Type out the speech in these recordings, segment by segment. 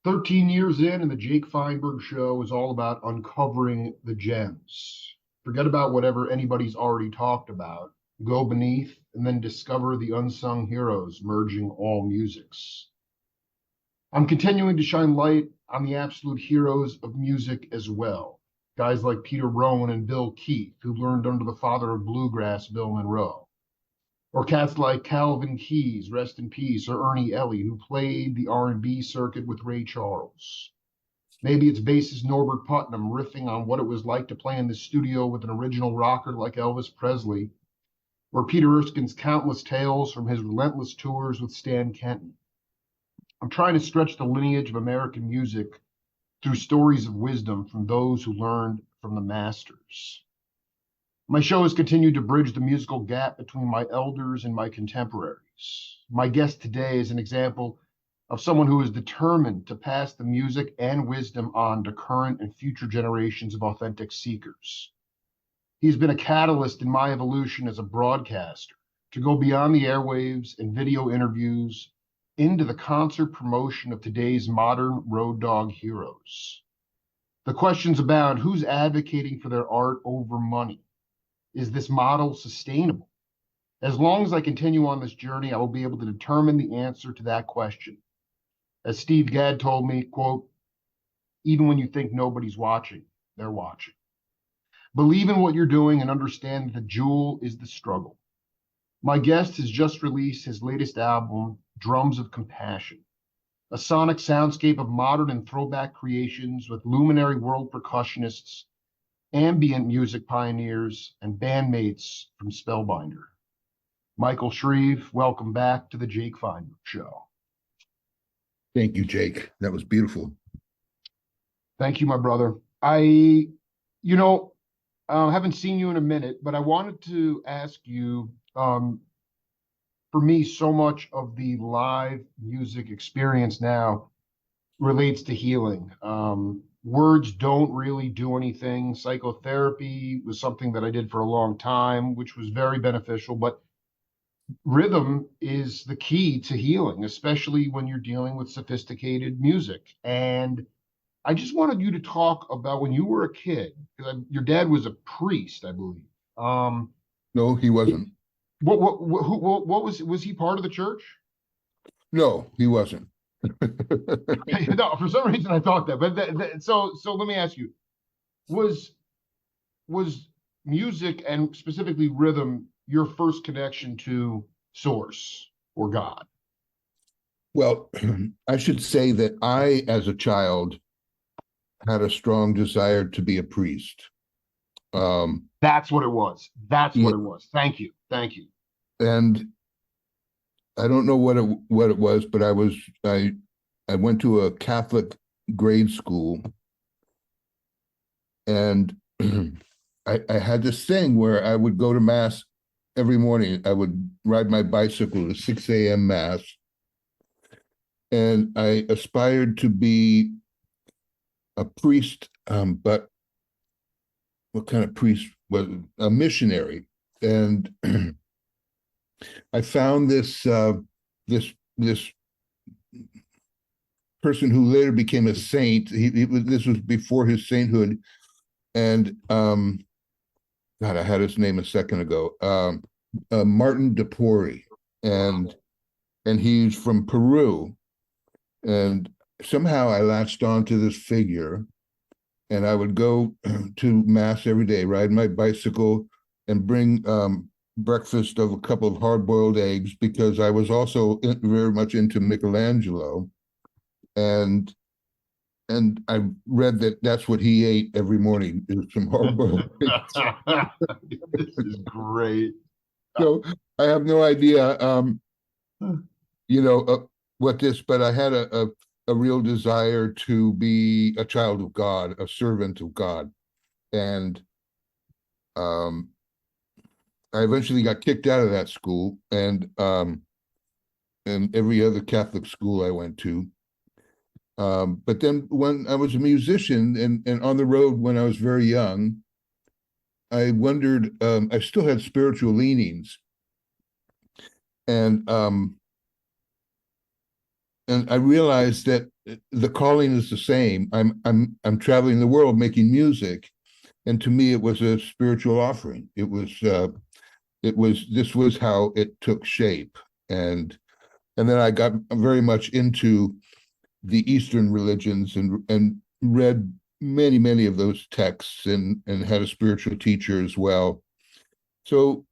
13 years in, and the Jake Feinberg Show is all about uncovering the gems. Forget about whatever anybody's already talked about. Go beneath and then discover the unsung heroes merging all musics. I'm continuing to shine light on the absolute heroes of music as well. Guys like Peter Rowan and Bill Keith, who learned under the father of bluegrass, Bill Monroe. Or cats like Calvin Keys, rest in peace, or Ernie Ellie, who played the R&B circuit with Ray Charles. Maybe it's bassist Norbert Putnam riffing on what it was like to play in the studio with an original rocker like Elvis Presley, or Peter Erskine's countless tales from his relentless tours with Stan Kenton. I'm trying to stretch the lineage of American music through stories of wisdom from those who learned from the masters. My show has continued to bridge the musical gap between my elders and my contemporaries. My guest today is an example of someone who is determined to pass the music and wisdom on to current and future generations of authentic seekers. He's been a catalyst in my evolution as a broadcaster to go beyond the airwaves and video interviews into the concert promotion of today's modern road dog heroes. The questions abound: who's advocating for their art over money? Is this model sustainable? As long as I continue on this journey, I will be able to determine the answer to that question. As Steve Gadd told me, quote, even when you think nobody's watching, they're watching. Believe in what you're doing and understand that the jewel is the struggle. My guest has just released his latest album, Drums of Compassion, a sonic soundscape of modern and throwback creations with luminary world percussionists, ambient music pioneers, and bandmates from Spellbinder. Michael Shrieve, welcome back to the Jake Feinberg Show. Thank you, Jake. That was beautiful. Thank you, my brother. Haven't seen you in a minute, but I wanted to ask you, for me, so much of the live music experience now relates to healing. Words don't really do anything. Psychotherapy was something that I did for a long time, which was very beneficial, but rhythm is the key to healing, especially when you're dealing with sophisticated music. And I just wanted you to talk about when you were a kid, because your dad was a priest, I believe. No, he wasn't. What was he part of the church? No, he wasn't. No, for some reason I thought that. But so let me ask you: was music and specifically rhythm your first connection to Source or God? Well, I should say that I, as a child, had a strong desire to be a priest. That's what it was. That's what it was. Thank you. And I don't know what it was, but I went to a Catholic grade school, and I had this thing where I would go to mass every morning. I would ride my bicycle to 6 a.m. mass, and I aspired to be a priest, but what kind of priest? Was a missionary. And I found this person who later became a saint. This was before his sainthood, and God, I had his name a second ago. Martin DePori, and he's from Peru, and somehow I latched onto this figure, and I would go to mass every day, ride my bicycle, and bring breakfast of a couple of hard-boiled eggs, because I was also very much into Michelangelo, and I read that that's what he ate every morning, is some hard-boiled eggs. This is great. So I have no idea, what this, but I had a real desire to be a child of God, a servant of God, and I eventually got kicked out of that school, and every other Catholic school I went to. But then when I was a musician and on the road when I was very young, I wondered, I still had spiritual leanings. And and I realized that the calling is the same. I'm traveling the world making music, and to me, it was a spiritual offering. It was this was how it took shape, and then I got very much into the Eastern religions and read many of those texts and had a spiritual teacher as well. So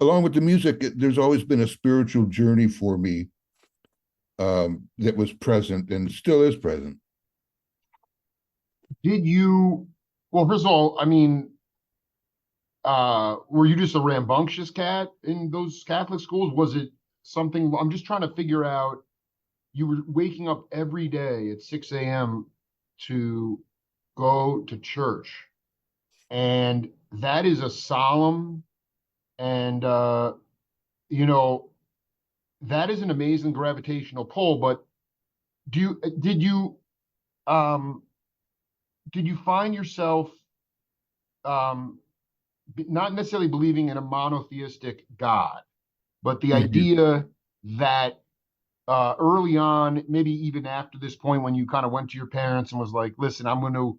along with the music, there's always been a spiritual journey for me that was present and still is present. Did you, well, first of all, I mean, were you just a rambunctious cat in those Catholic schools? Was it something, I'm just trying to figure out, you were waking up every day at 6 a.m. to go to church. And that is a solemn and you know, that is an amazing gravitational pull, but do you um did you find yourself um not necessarily believing in a monotheistic God, but the Mhm. idea that early on, maybe even after this point when you kind of went to your parents and was like, listen, I'm going to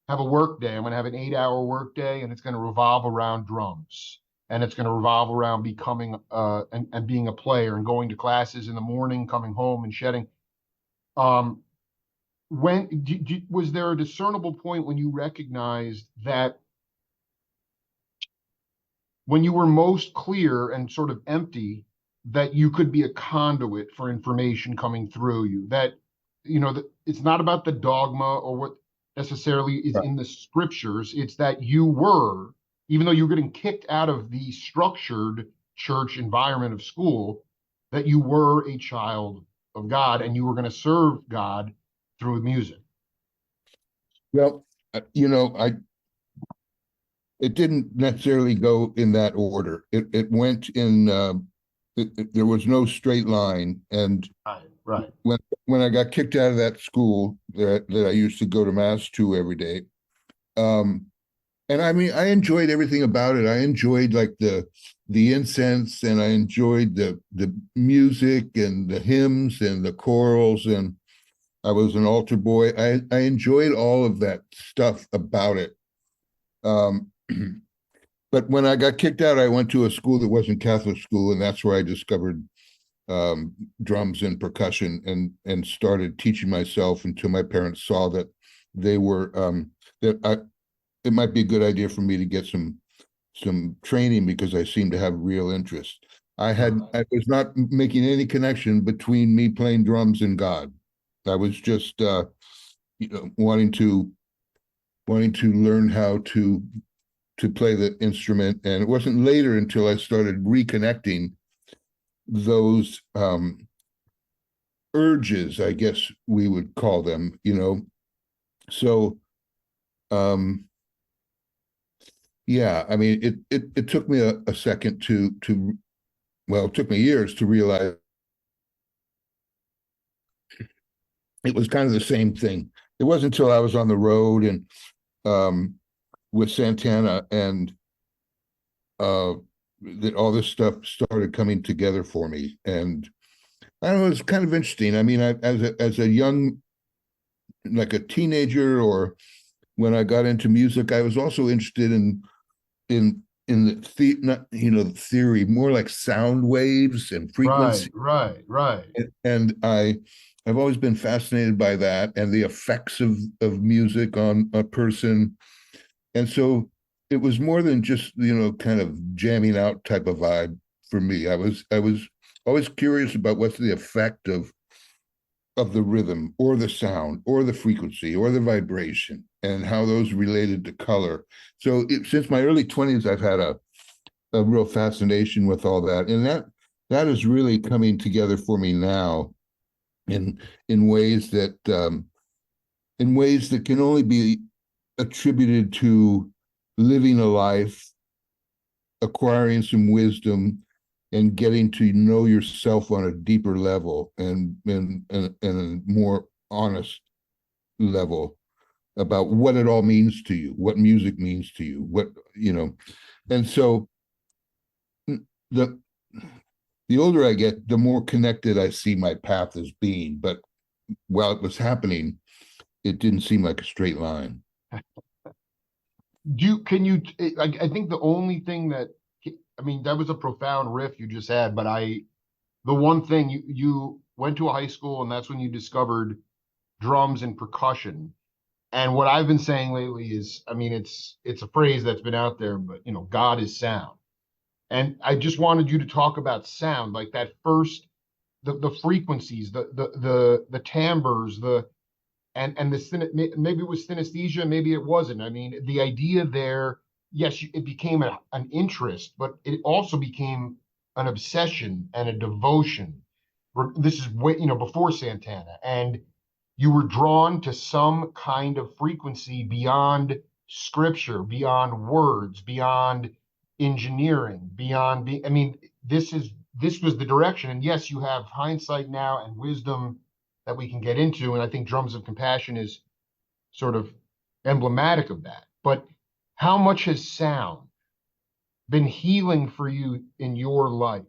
have a work day. I'm going to have an 8 hour work day, and it's going to revolve around drums. And it's going to revolve around becoming and being a player and going to classes in the morning, coming home and shedding. Um, was there a discernible point when you recognized that when you were most clear and sort of empty, that you could be a conduit for information coming through you? That, that it's not about the dogma or what necessarily is Right. in the scriptures. It's that you were, even though you were getting kicked out of the structured church environment of school, that you were a child of God and you were going to serve God through music. Well, I it didn't necessarily go in that order. It went in. There was no straight line, and Right, right. when I got kicked out of that school that I used to go to mass to every day, um, and I mean I enjoyed everything about it. I enjoyed like the incense, and I enjoyed the music and the hymns and the chorals, and I was an altar boy. I enjoyed all of that stuff about it. Um, but when I got kicked out, I went to a school that wasn't Catholic school, and that's where I discovered drums and percussion, and started teaching myself until my parents saw that they were that it might be a good idea for me to get some training because I seemed to have real interest. I was not making any connection between me playing drums and God. I was just wanting to learn how to play the instrument, and it wasn't later until I started reconnecting those urges, I guess we would call them. So um yeah, I mean it took me a second to well, it took me years to realize it was kind of the same thing. It wasn't until I was on the road and um with Santana and uh that all this stuff started coming together for me. And I don't know, it's kind of interesting. I mean, as a young, like a teenager, or when I got into music, I was also interested in not the theory, more like sound waves and Right, frequency. right, right. And I've always been fascinated by that and the effects of music on a person. And so it was more than just kind of jamming out type of vibe for me. I was always curious about what's the effect of the rhythm or the sound or the frequency or the vibration and how those related to color. So since my early 20s, I've had a real fascination with all that. And that is really coming together for me now in in ways that can only be attributed to living a life, acquiring some wisdom, and getting to know yourself on a deeper level and a more honest level about what it all means to you, what music means to you, and so the the older I get, the more connected I see my path as being. But while it was happening, it didn't seem like a straight line. Can you, I think the only thing that, I mean, that was a profound riff you just had, but the one thing you went to a high school and that's when you discovered drums and percussion. And what I've been saying lately is, I mean, it's a phrase that's been out there, but God is sound. And I just wanted you to talk about sound, like that first, the frequencies, the timbres, and maybe it was synesthesia, maybe it wasn't. I mean, the idea there, yes, it became an interest, but it also became an obsession and a devotion. This is way, before Santana, and you were drawn to some kind of frequency beyond scripture, beyond words, beyond engineering, beyond I mean, this was the direction. And yes, you have hindsight now and wisdom that we can get into. And I think Drums of Compassion is sort of emblematic of that. But how much has sound been healing for you in your life?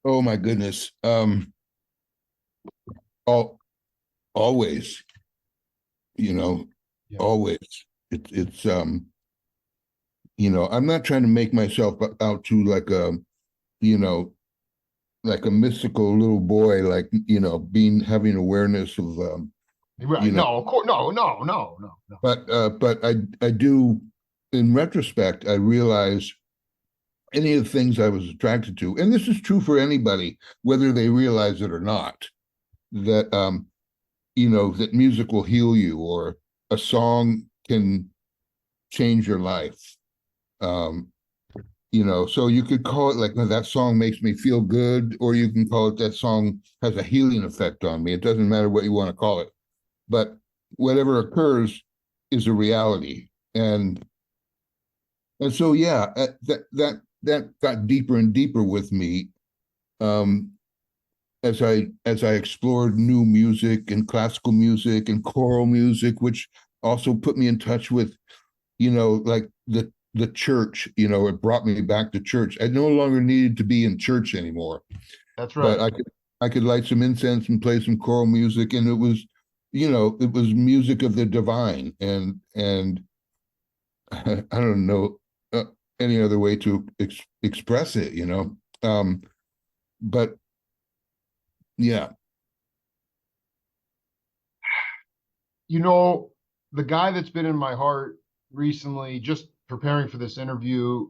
Oh my goodness. All always, Yeah. always. It's I'm not trying to make myself out to like you know, like a mystical little boy, like, having awareness of Right. you know, No, of course. No, no, no, no, no. but I do, in retrospect, I realize any of the things I was attracted to, and this is true for anybody, whether they realize it or not, that that music will heal you, or a song can change your life. Um, so you could call it like, "No, that song makes me feel good," or you can call it that song has a healing effect on me. It doesn't matter what you want to call it, but whatever occurs is a reality. And so, yeah, that got deeper and deeper with me, um, as I explored new music and classical music and choral music, which also put me in touch with, like the church. It brought me back to church. I no longer needed to be in church anymore, That's but right. I could light some incense and play some choral music, and it was music of the divine, and I don't know any other way to express it. But yeah. You know, the guy that's been in my heart recently, just preparing for this interview,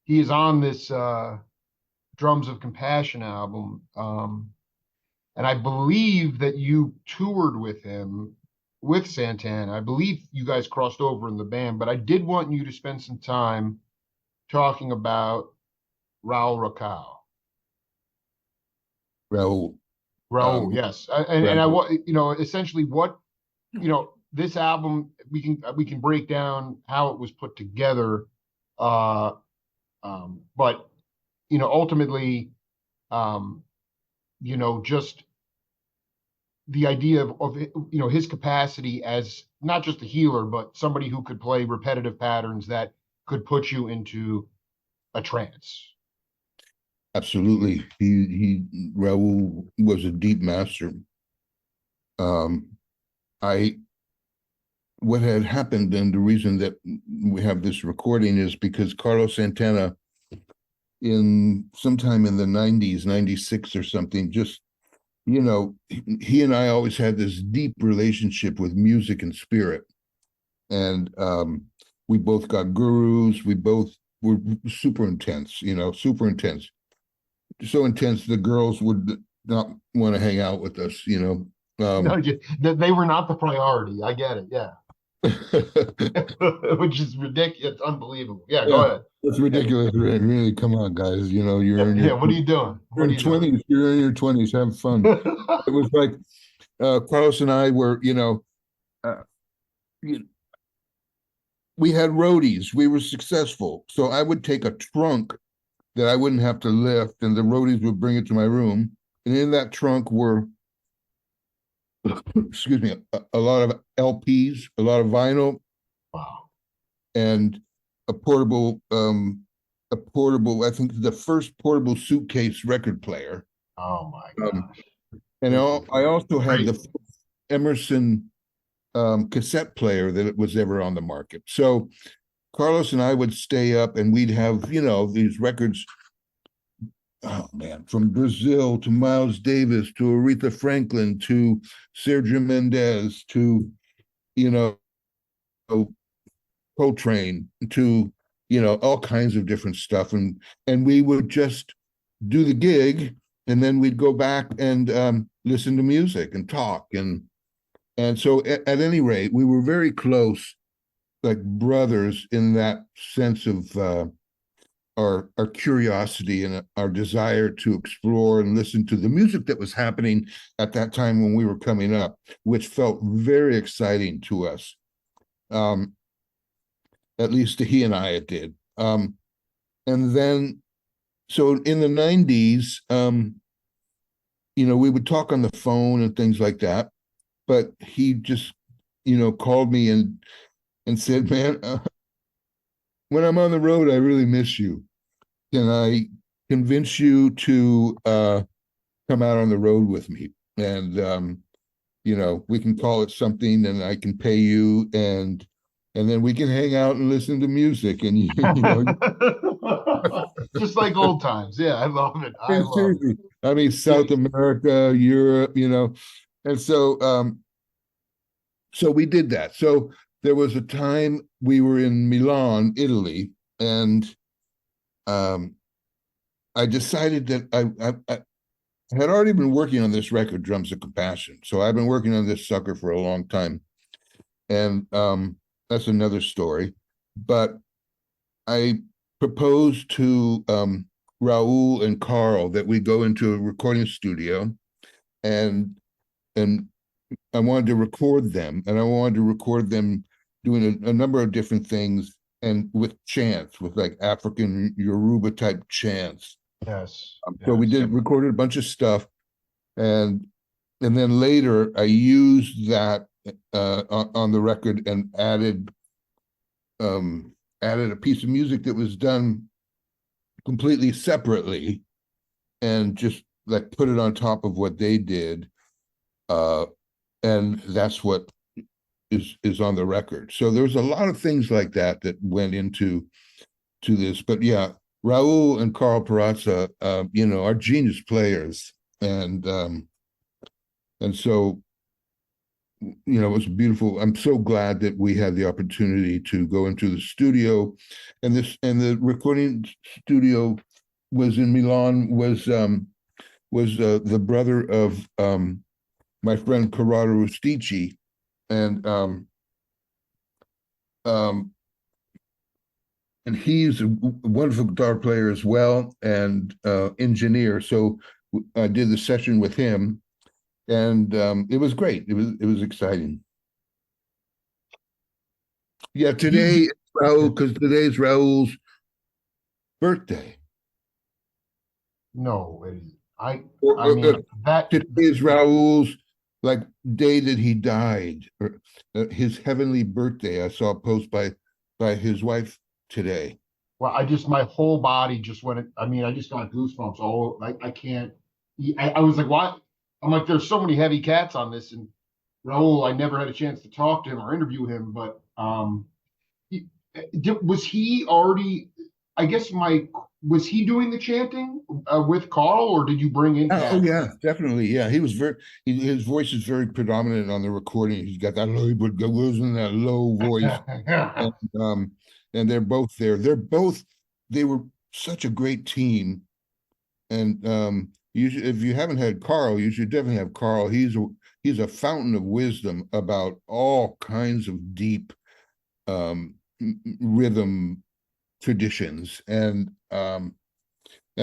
he is on this Drums of Compassion album. And I believe that you toured with him with Santana. I believe you guys crossed over in the band, but I did want you to spend some time talking about Raul Racal. Raul. Raul, um yes. And I Raul. want, essentially what, this album, we can break down how it was put together. Uh, but, ultimately, um, just the idea of his capacity as not just a healer, but somebody who could play repetitive patterns that could put you into a trance. Absolutely. He Raul was a deep master. um I What had happened, and the reason that we have this recording, is because Carlos Santana, in sometime in the 90s, 96 or something, just, he and I always had this deep relationship with music and spirit. And we both got gurus. We both were super intense, super intense. So intense the girls would not want to hang out with us. No, they were not the priority. I get it. Yeah. Which is ridiculous. It's unbelievable. Yeah, go Yeah, ahead. it's Yeah. ridiculous. Really, come on, guys. Yeah, You're in yeah. your What are you doing? you're What are in you doing? 20s. You're in your 20s. Have fun. It was like Carlos and I were, uh, you we had roadies. We were successful. So I would take a trunk that I wouldn't have to lift, and the roadies would bring it to my room. And in that trunk were, excuse me, a lot of LPs, a lot of vinyl, Wow. and a portable, I think the first portable suitcase record player. Oh my Um, gosh. And I also had Great. the Emerson cassette player that was ever on the market. So Carlos and I would stay up and we'd have, these records, oh man, from Brazil to Miles Davis to Aretha Franklin to Sergio Mendes to, you know, Coltrane to, all kinds of different stuff. And we would just do the gig and then we'd go back and listen to music and talk. And so at any rate, we were very close, like brothers in that sense of our curiosity and our desire to explore and listen to the music that was happening at that time when we were coming up, which felt very exciting to us. At least to he and I, it did. And then, so in the 90s, we would talk on the phone and things like that. But he just, called me and said, "Man, when I'm on the road, I really miss you. Can I convince you to come out on the road with me? And we can call it something, and I can pay you, and then we can hang out and listen to music." And Just like old times. Yeah, I love it. I love it. seriously, I mean, Yeah. South America, Europe, and so we did that. So there was a time we were in Milan, Italy, and um, I decided that I had already been working on this record, Drums of Compassion. So I've been working on this sucker for a long time. And that's another story. But I proposed to Raul and Carl that we go into a recording studio and and I wanted to record them, and I wanted to record them doing a number of different things and with chants, with like African Yoruba type chants. Yes. So we Yes. recorded a bunch of stuff, and then later I used that on the record and added a piece of music that was done completely separately, and just like put it on top of what they did, and that's what is on the record. So there's a lot of things like that that went into this. But yeah, Raul and Carl Perazza, are genius players, and so it was beautiful. I'm so glad that we had the opportunity to go into the studio, and the recording studio was in Milan. Was the brother of my friend Corrado Rustici, and um, and he's a wonderful guitar player as well, and engineer. So I did the session with him, and it was great. It was exciting. Yeah, today Raul, because today's Raul's birthday. No, it is. I Or, mean that. today is Raul's like day that he died, or his heavenly birthday. I saw a post by his wife today. Well, my whole body just went. I mean, I just got goosebumps. All I can't. I was like, what? I'm like, there's so many heavy cats on this, and Raul, I never had a chance to talk to him or interview him, but he, was he already? I guess my was he doing the chanting with Carl, or did you bring in Oh cats? yeah, definitely. Yeah, he was his voice is very predominant on the recording. He's got that low, but goes in that low voice, and um, and they're both there. They were such a great team. And if you haven't had Carl, you should definitely have Carl. He's a fountain of wisdom about all kinds of deep rhythm traditions, and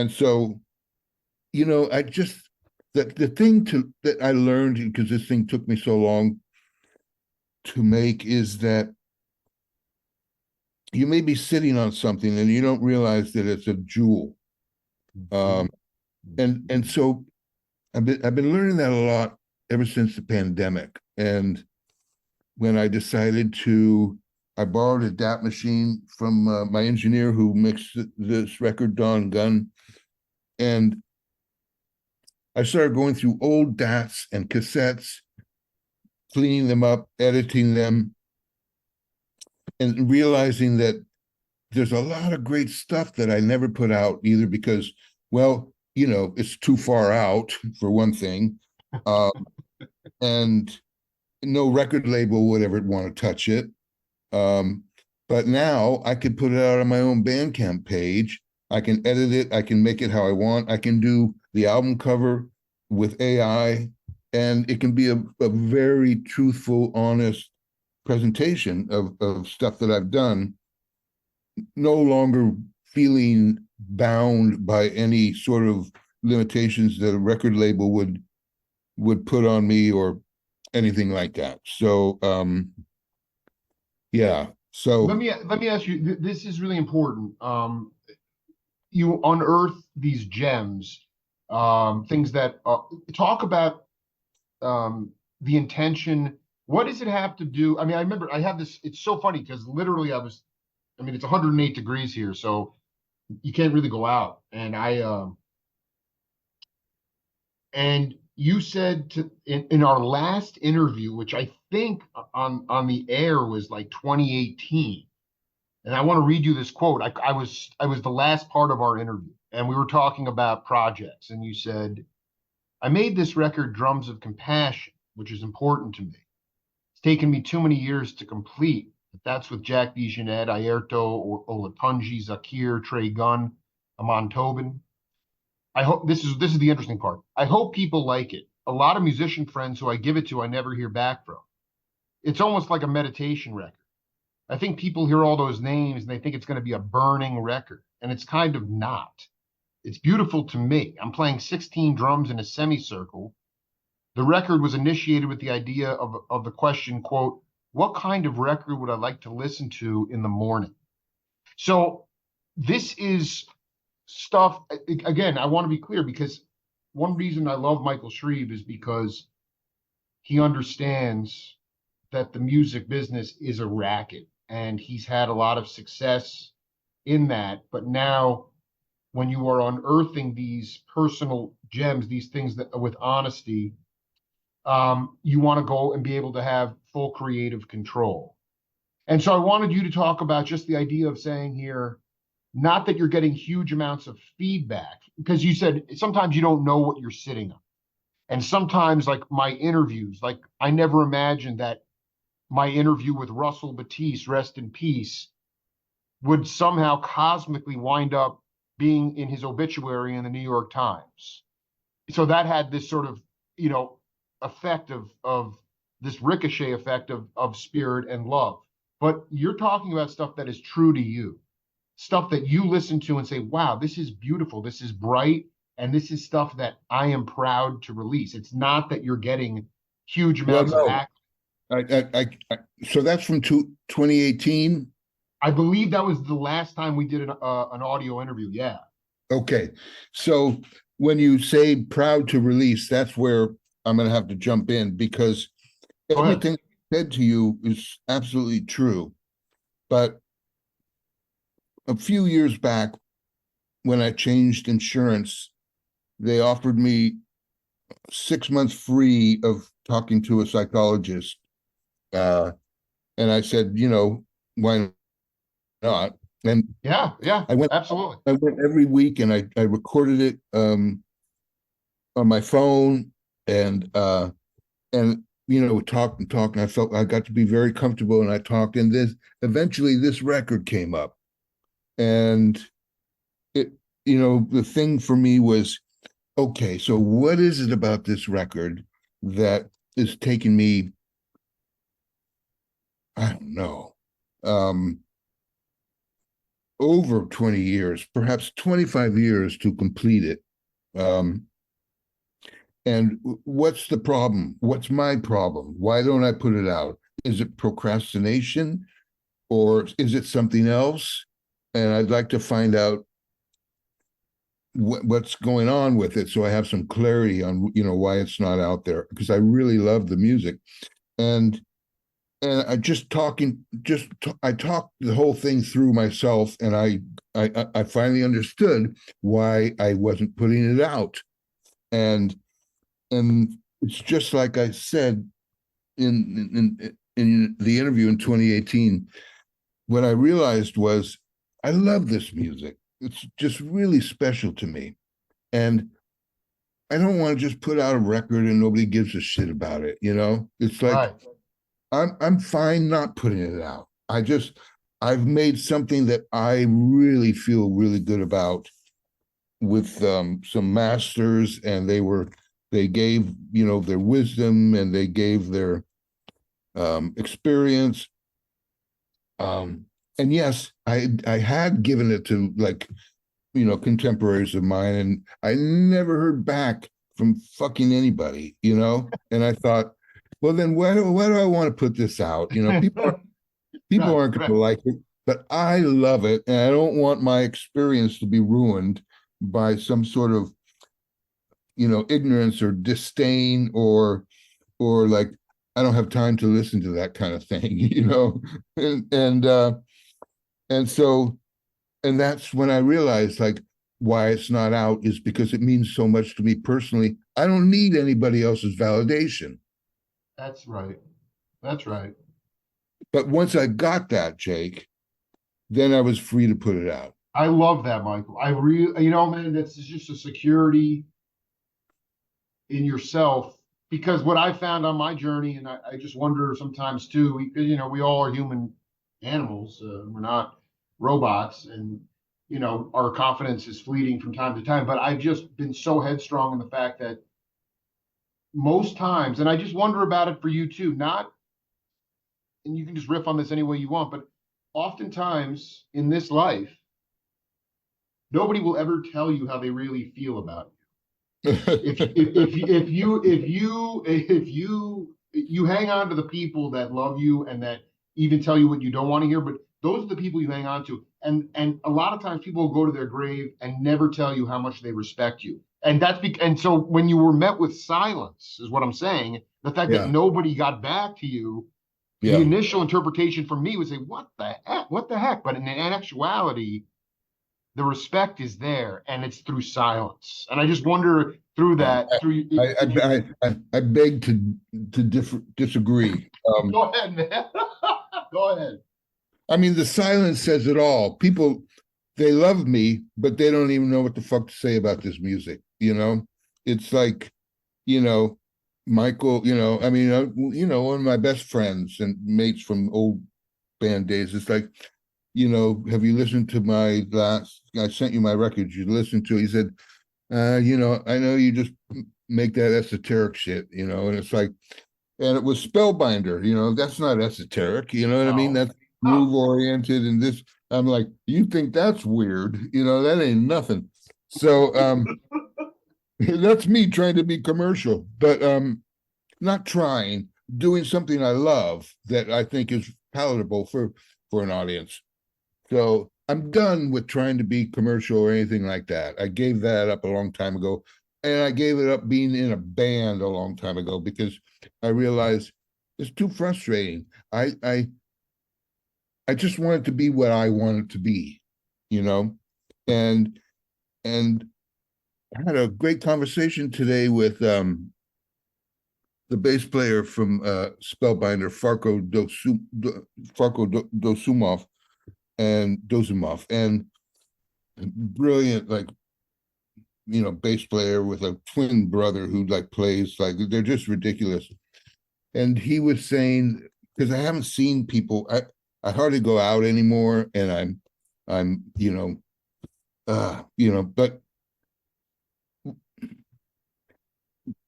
so I just the thing that I learned, because this thing took me so long to make, is that you may be sitting on something and you don't realize that it's a jewel. Um, and so I've been learning that a lot ever since the pandemic. And when I decided I borrowed a DAP machine from my engineer who mixed this record, Don Gunn, and I started going through old DATs and cassettes, cleaning them up, editing them, and realizing that there's a lot of great stuff that I never put out, either because, well, it's too far out for one thing, and no record label would ever want to touch it. But now I can put it out on my own Bandcamp page. I can edit it. I can make it how I want. I can do the album cover with AI, and it can be a very truthful, honest presentation of stuff that I've done, no longer feeling bound by any sort of limitations that a record label would put on me or anything like that. So yeah. Let So me ask you. This is really important. You unearth these gems, things that talk about the intention. What does it have to do? I mean, I remember I have this. It's so funny because literally I mean, it's 108 degrees here, so you can't really go out. And you said in our last interview, which I think on the air was like 2018. And I want to read you this quote. I was the last part of our interview, and we were talking about projects, and you said, "I made this record, Drums of Compassion, which is important to me. It's taken me too many years to complete. But that's with Jack DeJohnette, Airto, Olatunji, Zakir, Trey Gunn, Amon Tobin. I hope this is the interesting part. I hope people like it. A lot of musician friends who I give it to, I never hear back from. It's almost like a meditation record. I think people hear all those names and they think it's going to be a burning record, and it's kind of not. It's beautiful to me. I'm playing 16 drums in a semicircle. The record was initiated with the idea of the question, quote, what kind of record would I like to listen to in the morning? So this is stuff, again, I want to be clear because one reason I love Michael Shrieve is because he understands that the music business is a racket, and he's had a lot of success in that. But now, when you are unearthing these personal gems, these things that with honesty, you want to go and be able to have full creative control. And so I wanted you to talk about just the idea of saying here, not that you're getting huge amounts of feedback, because you said sometimes you don't know what you're sitting on. And sometimes, like my interviews, like I never imagined that my interview with Russell Batiste, rest in peace, would somehow cosmically wind up being in his obituary in the New York Times. So that had this sort of, effect of this ricochet effect of spirit and love. But you're talking about stuff that is true to you, stuff that you listen to and say, wow, this is beautiful, this is bright, and this is stuff that I am proud to release. It's not that you're getting huge well, amounts of no, act. so that's from 2018. I believe that was the last time we did an audio interview. Yeah. Okay, so when you say proud to release, that's where I'm going to have to jump in, because Go ahead. everything said to you is absolutely true. But a few years back, when I changed insurance, they offered me 6 months free of talking to a psychologist. And I said, why not? And Yeah, yeah, I went absolutely. every week, and I recorded it on my phone, and talked and talked, and I felt I got to be very comfortable, and I talked, and eventually this record came up. And it, the thing for me was, okay, so what is it about this record that is taking me, I don't know, over 20 years, perhaps 25 years to complete it. And what's the problem? What's my problem? Why don't I put it out? Is it procrastination, or is it something else? And I'd like to find out what's going on with it, so I have some clarity on why it's not out there, because I really love the music. And I I talked the whole thing through myself, and I finally understood why I wasn't putting it out. And and it's just like I said in the interview in 2018. What I realized was I love this music. It's just really special to me. And I don't want to just put out a record and nobody gives a shit about it, you know? It's like Right. I'm fine not putting it out. I've made something that I really feel really good about with some masters, and they gave, you know, their wisdom, and they gave their experience. And yes, I had given it to, like, you know, contemporaries of mine, and I never heard back from fucking anybody, you know. And I thought, well, then why do I want to put this out? You know, people Right, aren't going right. to like it, but I love it, and I don't want my experience to be ruined by some sort of, you know, ignorance or disdain, or like I don't have time to listen to that kind of thing, you know. And so, and that's when I realized, like, why it's not out is because it means so much to me personally. I don't need anybody else's validation. That's right. That's right. But once I got that, Jake, then I was free to put it out. I love that, Michael. I really, man, that's just a security in yourself. Because what I found on my journey, and I just wonder sometimes too, because we all are human animals. We're not robots, and our confidence is fleeting from time to time. But I've just been so headstrong in the fact that most times, and I just wonder about it for you too, not, and you can just riff on this any way you want, but oftentimes in this life, nobody will ever tell you how they really feel about you. If you hang on to the people that love you and that even tell you what you don't want to hear, but those are the people you hang on to. And a lot of times people will go to their grave and never tell you how much they respect you. And so when you were met with silence, is what I'm saying, the fact that Yeah, nobody got back to you, the yeah. initial interpretation for me was say, what the heck? What the heck? But in actuality, the respect is there, and it's through silence. And I just wonder through Yeah. that, through I, if you I beg to disagree. go ahead, man. Go ahead. I mean, the silence says it all. People, they love me, but they don't even know what the fuck to say about this music. You know, it's like, you know, Michael. You know, I mean, one of my best friends and mates from old band days. It's like, you know, have you listened to my last? I sent you my records. You listened to it. He said, you know, I know you just make that esoteric shit, you know, and it's like, and it was Spellbinder, you know, that's not esoteric, you know what I mean? No. That's No. groove oriented, and this, I'm like, you think that's weird, you know, that ain't nothing. So that's me trying to be commercial, but not trying, doing something I love that I think is palatable for an audience. So I'm done with trying to be commercial or anything like that. I gave that up a long time ago. And I gave it up being in a band a long time ago because I realized it's too frustrating. I just want it to be what I want it to be, you know? And and I had a great conversation today with the bass player from Spellbinder, Dosumov, and brilliant, like, you know, bass player with a twin brother who like plays, like, they're just ridiculous. And he was saying, because I haven't seen people, I hardly go out anymore, and I'm but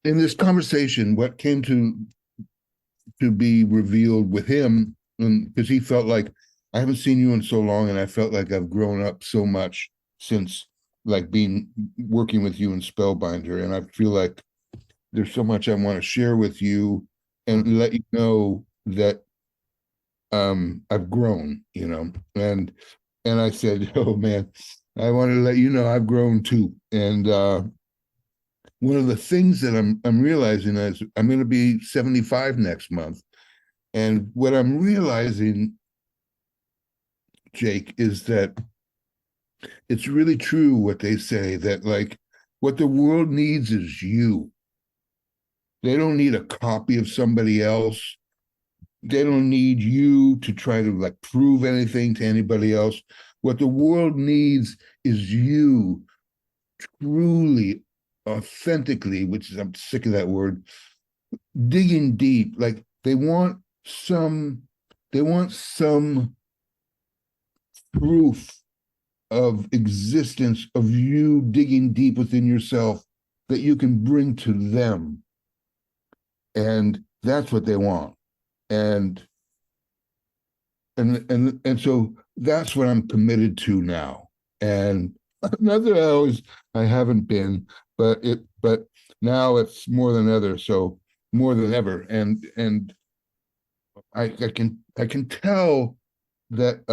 in this conversation, what came to be revealed with him, because he felt like, I haven't seen you in so long, and I felt like I've grown up so much since, like, being working with you in Spellbinder, and I feel like there's so much I want to share with you and let you know that I've grown, you know. And I said, oh man, I wanted to let you know I've grown too. And one of the things that I'm realizing is I'm going to be 75 next month. And what I'm realizing, Jake, is that it's really true what they say, that, like, what the world needs is you. They don't need a copy of somebody else. They don't need you to try to like prove anything to anybody else. What the world needs is you truly, authentically, which is, I'm sick of that word, digging deep. Like they want some proof of existence of you digging deep within yourself that you can bring to them. And that's what they want. And and so that's what I'm committed to now. And not that I haven't been, but now it's more than ever. So more than ever. And I can tell that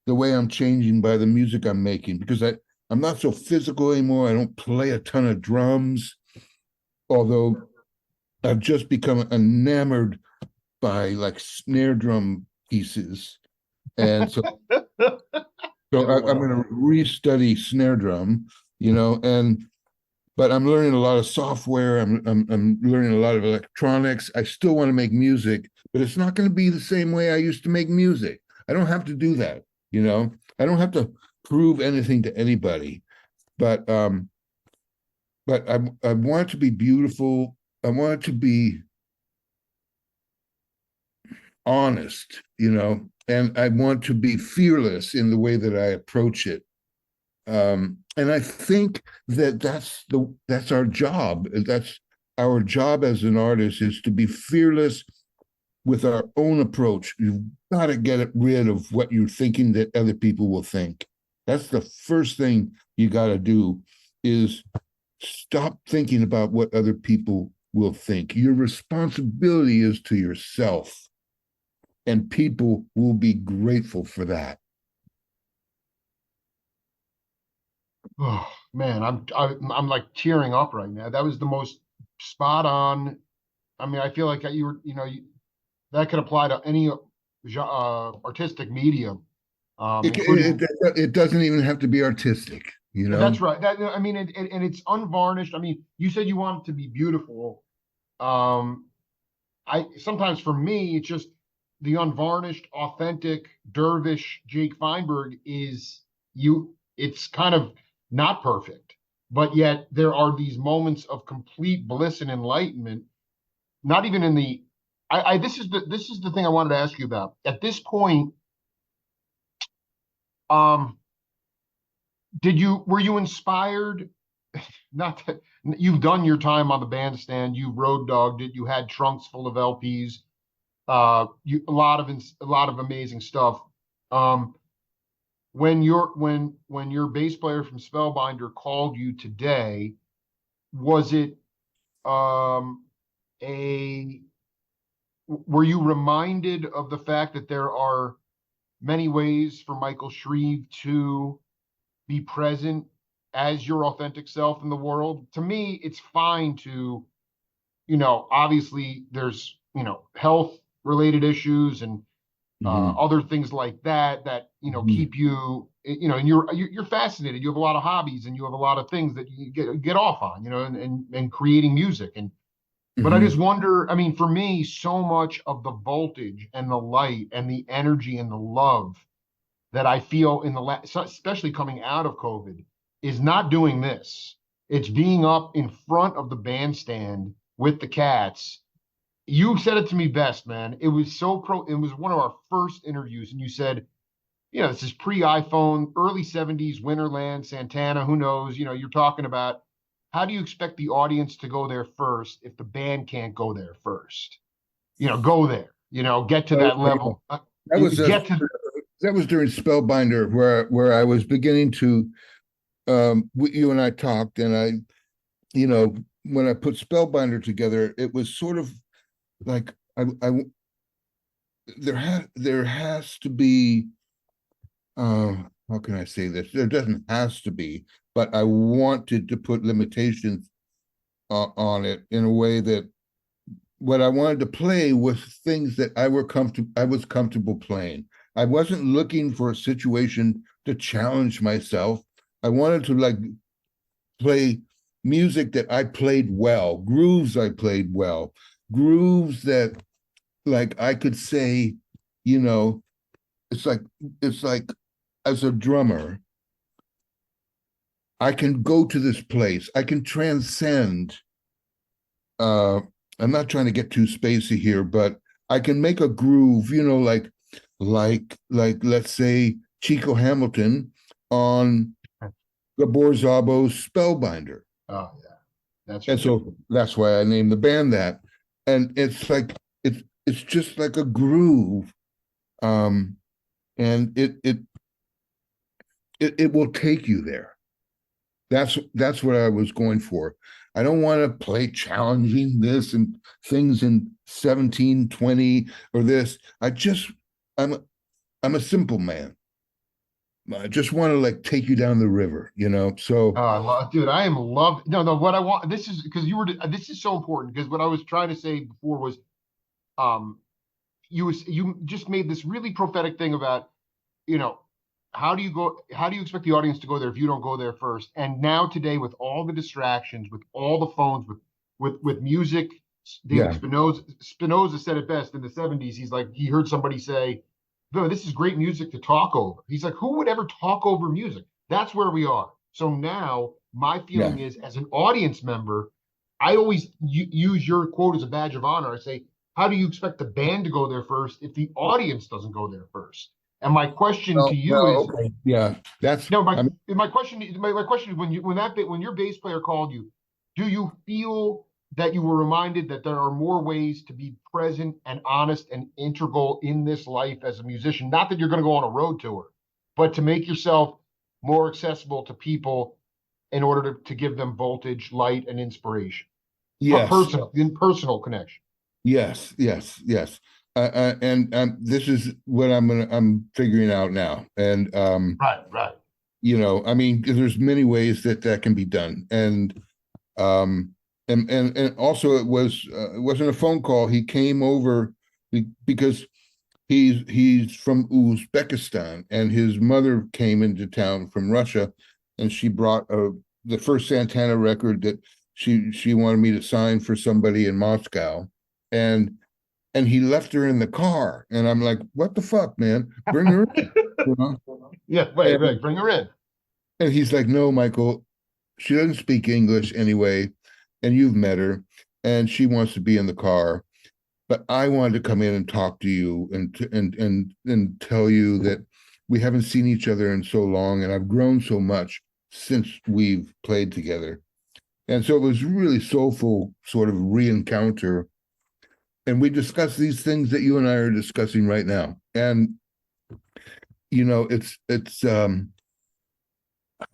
the way I'm changing by the music I'm making, because I'm not so physical anymore. I don't play a ton of drums, although I've just become enamored by like snare drum pieces. And I'm Well, going to restudy snare drum, and but I'm learning a lot of software. I'm learning a lot of electronics. I still want to make music, but it's not going to be the same way I used to make music. I don't have to do that, you know. I don't have to prove anything to anybody, but I want it to be beautiful. I want it to be honest, and I want to be fearless in the way that I approach it. And I think that that's our job. That's our job as an artist, is to be fearless with our own approach. You've got to get rid of what you're thinking that other people will think. That's the first thing you got to do, is stop thinking about what other people will think. Your responsibility is to yourself, and people will be grateful for that. oh man, I'm like tearing up right now. That was the most spot on. I mean, I feel like you were, that could apply to any artistic medium, including. It doesn't even have to be artistic, you That's know? right. That I mean, and it's unvarnished. I mean, you said you want it to be beautiful. Um, I sometimes for me, it's just the unvarnished, authentic dervish Jake Feinberg is you. It's kind of not perfect, but yet there are these moments of complete bliss and enlightenment. Not even in the. This is the thing I wanted to ask you about. At this point, um, were you inspired? Not that you've done your time on the bandstand, you road dogged it, you had trunks full of LPs, a lot of amazing stuff. Um, when your bass player from Spellbinder called you today, was it um a were you reminded of the fact that there are many ways for Michael Shrieve to be present as your authentic self in the world? To me, it's fine to, obviously there's, health related issues and Mm-hmm. other things like that, Mm-hmm. keep you, and you're fascinated. You have a lot of hobbies and you have a lot of things that you get off on, and creating music. But I Mm-hmm. just wonder, I mean, for me, so much of the voltage and the light and the energy and the love that I feel in the last, especially coming out of COVID, is not doing this. It's being up in front of the bandstand with the cats. You said it to me best, man. It was so pro. It was one of our first interviews, and you said, this is pre-iPhone, early '70s, Winterland, Santana. Who knows? You're talking about how do you expect the audience to go there first if the band can't go there first? Go there. Get to Oh, that yeah. level. That was Get to. that was during Spellbinder, where I was beginning to, you and I talked, and you know when I put Spellbinder together, it was sort of like I there has to be, how can I say this? There doesn't has to be, but I wanted to put limitations on it in a way that what I wanted to play was things that I was comfortable playing. I wasn't looking for a situation to challenge myself. I wanted to like play music that I played well, grooves I played well, grooves that like I could say, you know, it's like it's like as a drummer, I can go to this place, I can transcend. uh I'm not trying to get too spacey here, but I can make a groove, like let's say Chico Hamilton on the Borzabo's Spellbinder. Oh yeah, that's And right. so that's why I named the band that. And it's like it's just like a groove. Um, and it will take you there. That's what I was going for. I don't want to play challenging this and things in 1720 or this. I'm I'm a simple man. I just want to like take you down the river, you know. So Oh, I love, dude. I am love. No, no. What I want. This is because you were. This is so important because what I was trying to say before was, um, you just made this really prophetic thing about, you know, how do you expect the audience to go there if you don't go there first? And now today, with all the distractions, with all the phones, with music, David yeah. Spinoza said it best in the 70s. He's like, he heard somebody say, "No, this is great music to talk over." He's like, who would ever talk over music? That's where we are. So now my Yeah. feeling is, as an audience member, I always use your quote as a badge of honor. I say, how do you expect the band to go there first if the audience doesn't go there first? And my question to you is, Okay. Yeah. That's no, I mean, my question is, when your bass player called you, do you feel that you were reminded that there are more ways to be present and honest and integral in this life as a musician? Not that you're going to go on a road tour, but to make yourself more accessible to people in order to give them voltage, light, and inspiration. yes. Personal connection. Yes. And this is what I'm figuring out now. And Right, right. I mean, there's many ways that that can be done. Um, and also it wasn't a phone call. He came over because he's from Uzbekistan, and his mother came into town from Russia, and she brought the first Santana record that she wanted me to sign for somebody in Moscow, and he left her in the car, and I'm like, what the fuck, man? Bring her in, you know? Yeah, right, And right. Bring her in. he's like, no, Michael, she doesn't speak English anyway, and you've met her, and she wants to be in the car. But I wanted to come in and talk to you and tell you that we haven't seen each other in so long, and I've grown so much since we've played together. And so it was really soulful sort of re-encounter. And we discussed these things that you and I are discussing right now. And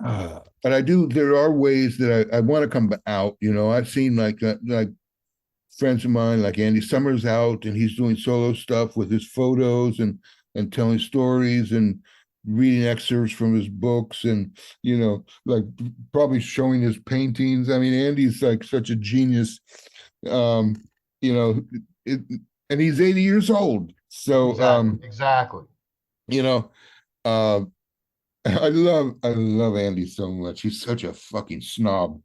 but I do, there are ways that I want to come out. I've seen like friends of mine like Andy Summers out, and he's doing solo stuff with his photos and telling stories and reading excerpts from his books, and like probably showing his paintings. I mean, Andy's like such a genius. um you know it, and he's 80 years old, so Exactly, exactly. you know uh I love Andy so much. He's such a fucking snob.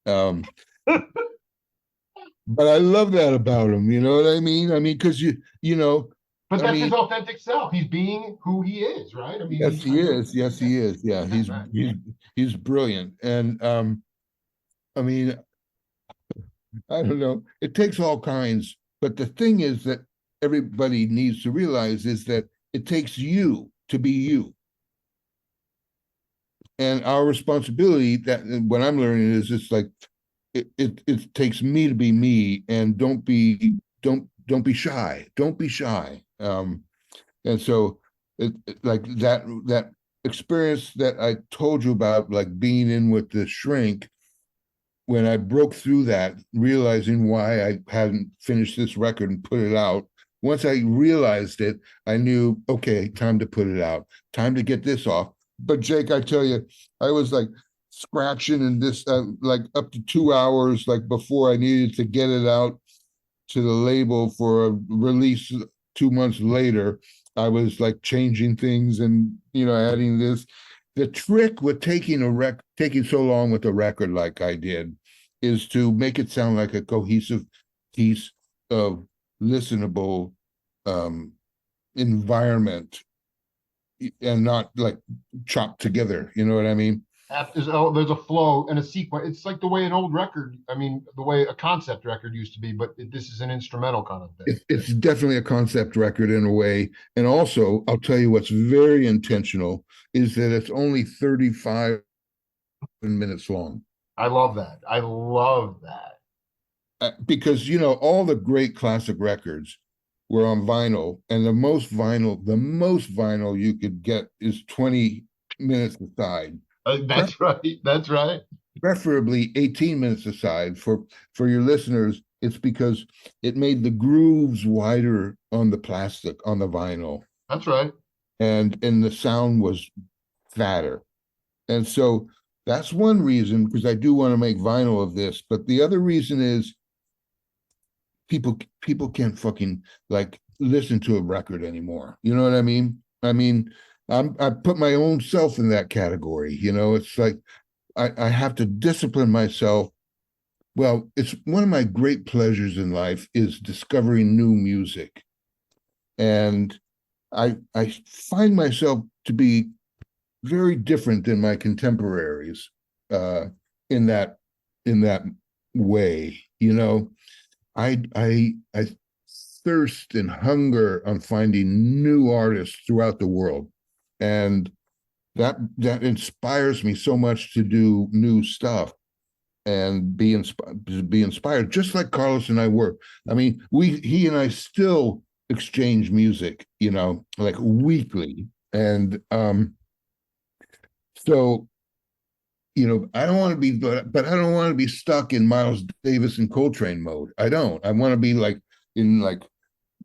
um But I love that about him. You know what I mean? I mean, because you know, But I that's mean, his authentic self. He's being who he is, right? I mean, yes, he is. Yes, yeah, he is. Yeah, right, right. he's brilliant. And I mean, I don't know. It takes all kinds, but the thing is that everybody needs to realize is that it takes you to be you. And our responsibility, that what I'm learning is it's like it takes me to be me, and don't be shy. Don't be shy. And so like that experience that I told you about, like being in with the shrink, when I broke through that, realizing why I hadn't finished this record and put it out. Once I realized it, I knew, okay, time to put it out, time to get this off. But Jake, I tell you, I was like scratching and this like up to 2 hours like before I needed to get it out to the label for a release 2 months later. I was like changing things and adding this. The trick with taking so long with a record like I did is to make it sound like a cohesive piece of listenable um, environment and not like chopped together. You know what I mean? There's a flow and a sequence. It's like the way an old record, I mean, the way a concept record used to be, but this is an instrumental kind of thing. It's definitely a concept record in a way. And also, I'll tell you what's very intentional is that it's only 35 minutes long. I love that. I love that. Because, you know, all the great classic records were on vinyl, and the most vinyl you could get is 20 minutes aside. That's right. That's right. Preferably 18 minutes aside for your listeners. It's because it made the grooves wider on the plastic on the vinyl, That's right. and the sound was fatter. And so that's one reason, because I do want to make vinyl of this. But the other reason is people can't fucking like listen to a record anymore. You know what I mean? I mean, I put my own self in that category. You know, it's like I have to discipline myself. Well, it's one of my great pleasures in life is discovering new music. And I find myself to be very different than my contemporaries uh, in that way. You know, I thirst and hunger on finding new artists throughout the world, and that inspires me so much to do new stuff and be inspired, just like Carlos and I were. I mean, he and I still exchange music, you know, like weekly, and so you know, I don't want to be, but I don't want to be stuck in Miles Davis and Coltrane mode. I don't. I want to be like in like,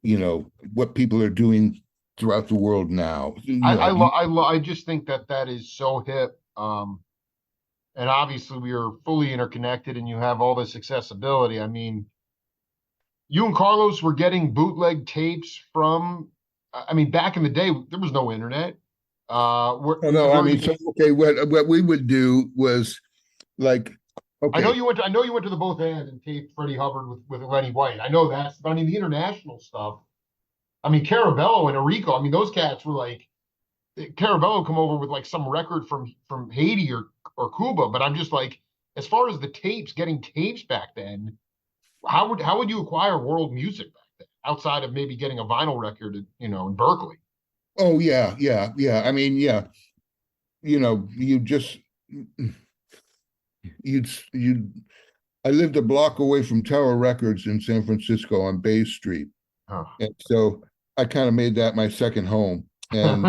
you know, what people are doing throughout the world now. You know, I just think that that is so hip. And obviously we are fully interconnected and you have all this accessibility. I mean, you and Carlos were getting bootleg tapes from, I mean, back in the day, there was no internet. oh no, I Were mean, you, so okay, what we would do was like, okay, I know you went to the both ends and taped Freddie Hubbard with Lenny White. I know that, but I mean, the international stuff, I mean, Carabello and Enrico, I mean, those cats were like, Carabello come over with like some record from Haiti or Cuba, but I'm just like, as far as the tapes, getting tapes back then, how would you acquire world music back then outside of maybe getting a vinyl record, you know, in Berkeley? oh yeah. I mean, yeah, you know, you I lived a block away from Tower Records in San Francisco on Bay Street, Oh. and so I kind of made that my second home. And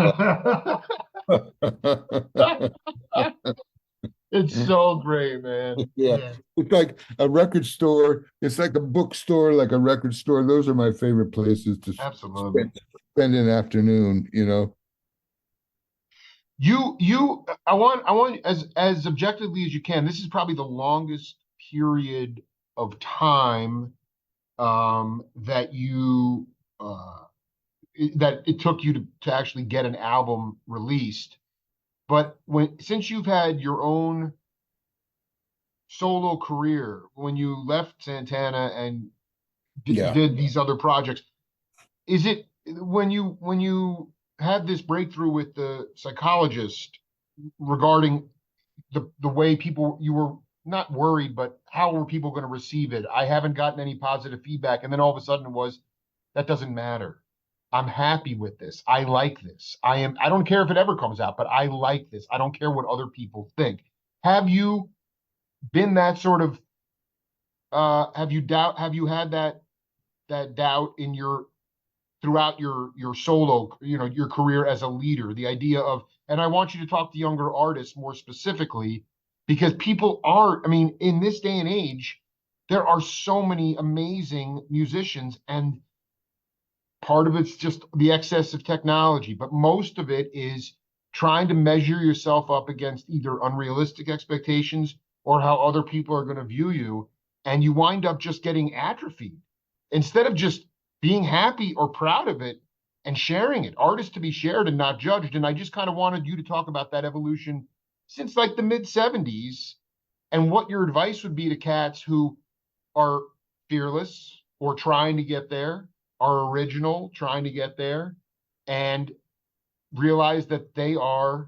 It's so great, man. yeah, Yeah, it's like a record store. It's like a bookstore, like a record store. Those are my favorite places to absolutely. spend an afternoon. You know. I want as objectively as you can. This is probably the longest period of time that you that it took you to actually get an album released. But since you've had your own solo career, when you left Santana and Yeah. did these other projects, is it when you had this breakthrough with the psychologist regarding the way people you were not worried, but how were people going to receive it? I haven't gotten any positive feedback, and then all of a sudden it was that doesn't matter. I'm happy with this. I like this. I don't care if it ever comes out, but I like this. I don't care what other people think. Have you been that sort of have you had that doubt in your throughout your solo, you know, your career as a leader, the idea of, and I want you to talk to younger artists more specifically, because people are, I mean, in this day and age, there are so many amazing musicians, and part of it's just the excess of technology, but most of it is trying to measure yourself up against either unrealistic expectations or how other people are going to view you. And you wind up just getting atrophied instead of just being happy or proud of it and sharing it. Art is to be shared and not judged. And I just kind of wanted you to talk about that evolution since like the mid 70s And what your advice would be to cats who are fearless or trying to get there, are original, trying to get there, and realize that they are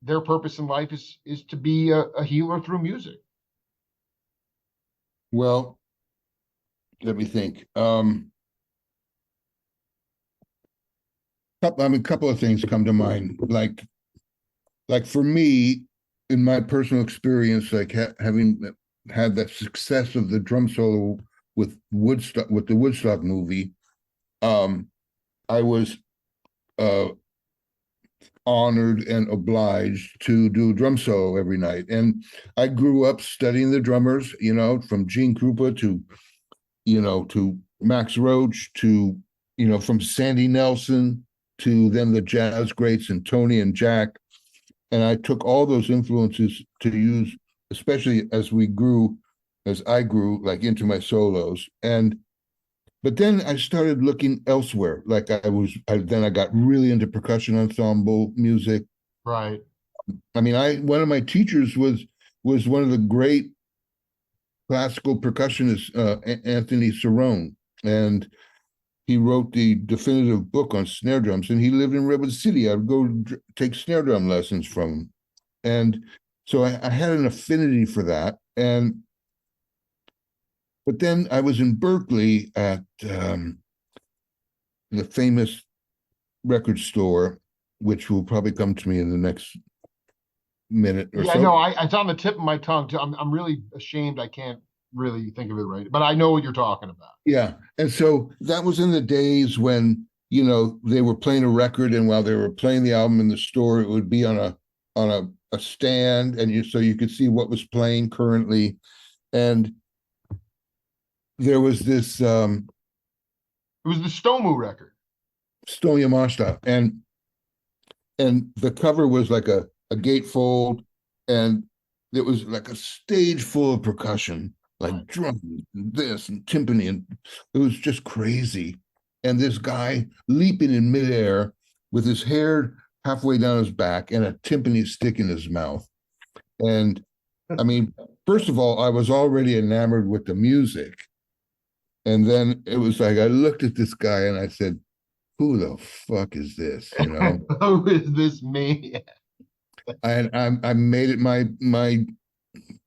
their purpose in life is to be a healer through music. Well, let me think. I mean, a couple of things come to mind. Like for me, in my personal experience, like having had that success of the drum solo with Woodstock, with the Woodstock movie, um, I was uh, honored and obliged to do drum solo every night. And I grew up studying the drummers, you know, from Gene Krupa to, you know, to Max Roach to, you know, from Sandy Nelson to then the jazz greats and Tony and Jack. And I took all those influences to use, especially as I grew like into my solos. And but then I started looking elsewhere. Then I got really into percussion ensemble music. Right. I mean, one of my teachers was one of the great classical percussionists, Anthony Cerrone, and he wrote the definitive book on snare drums. And he lived in Redwood City. I would go take snare drum lessons from him, and so I had an affinity for that. And but then I was in Berkeley at the famous record store, which will probably come to me in the next minute or Yeah, no, so. it's on the tip of my tongue too. I'm really ashamed I can't really think of it right, but I know what you're talking about. Yeah. And so that was in the days when, you know, they were playing a record, and while they were playing the album in the store, it would be on a stand, and so you could see what was playing currently. And there was this It was the Stomu record. Stone Yamashita, and the cover was like a gatefold, and it was like a stage full of percussion, like drums, and this and timpani, and it was just crazy. And this guy leaping in midair with his hair halfway down his back and a timpani stick in his mouth. And I mean, first of all, I was already enamored with the music. And then it was like I looked at this guy and I said, who the fuck is this? You know? Who is this man? I made it my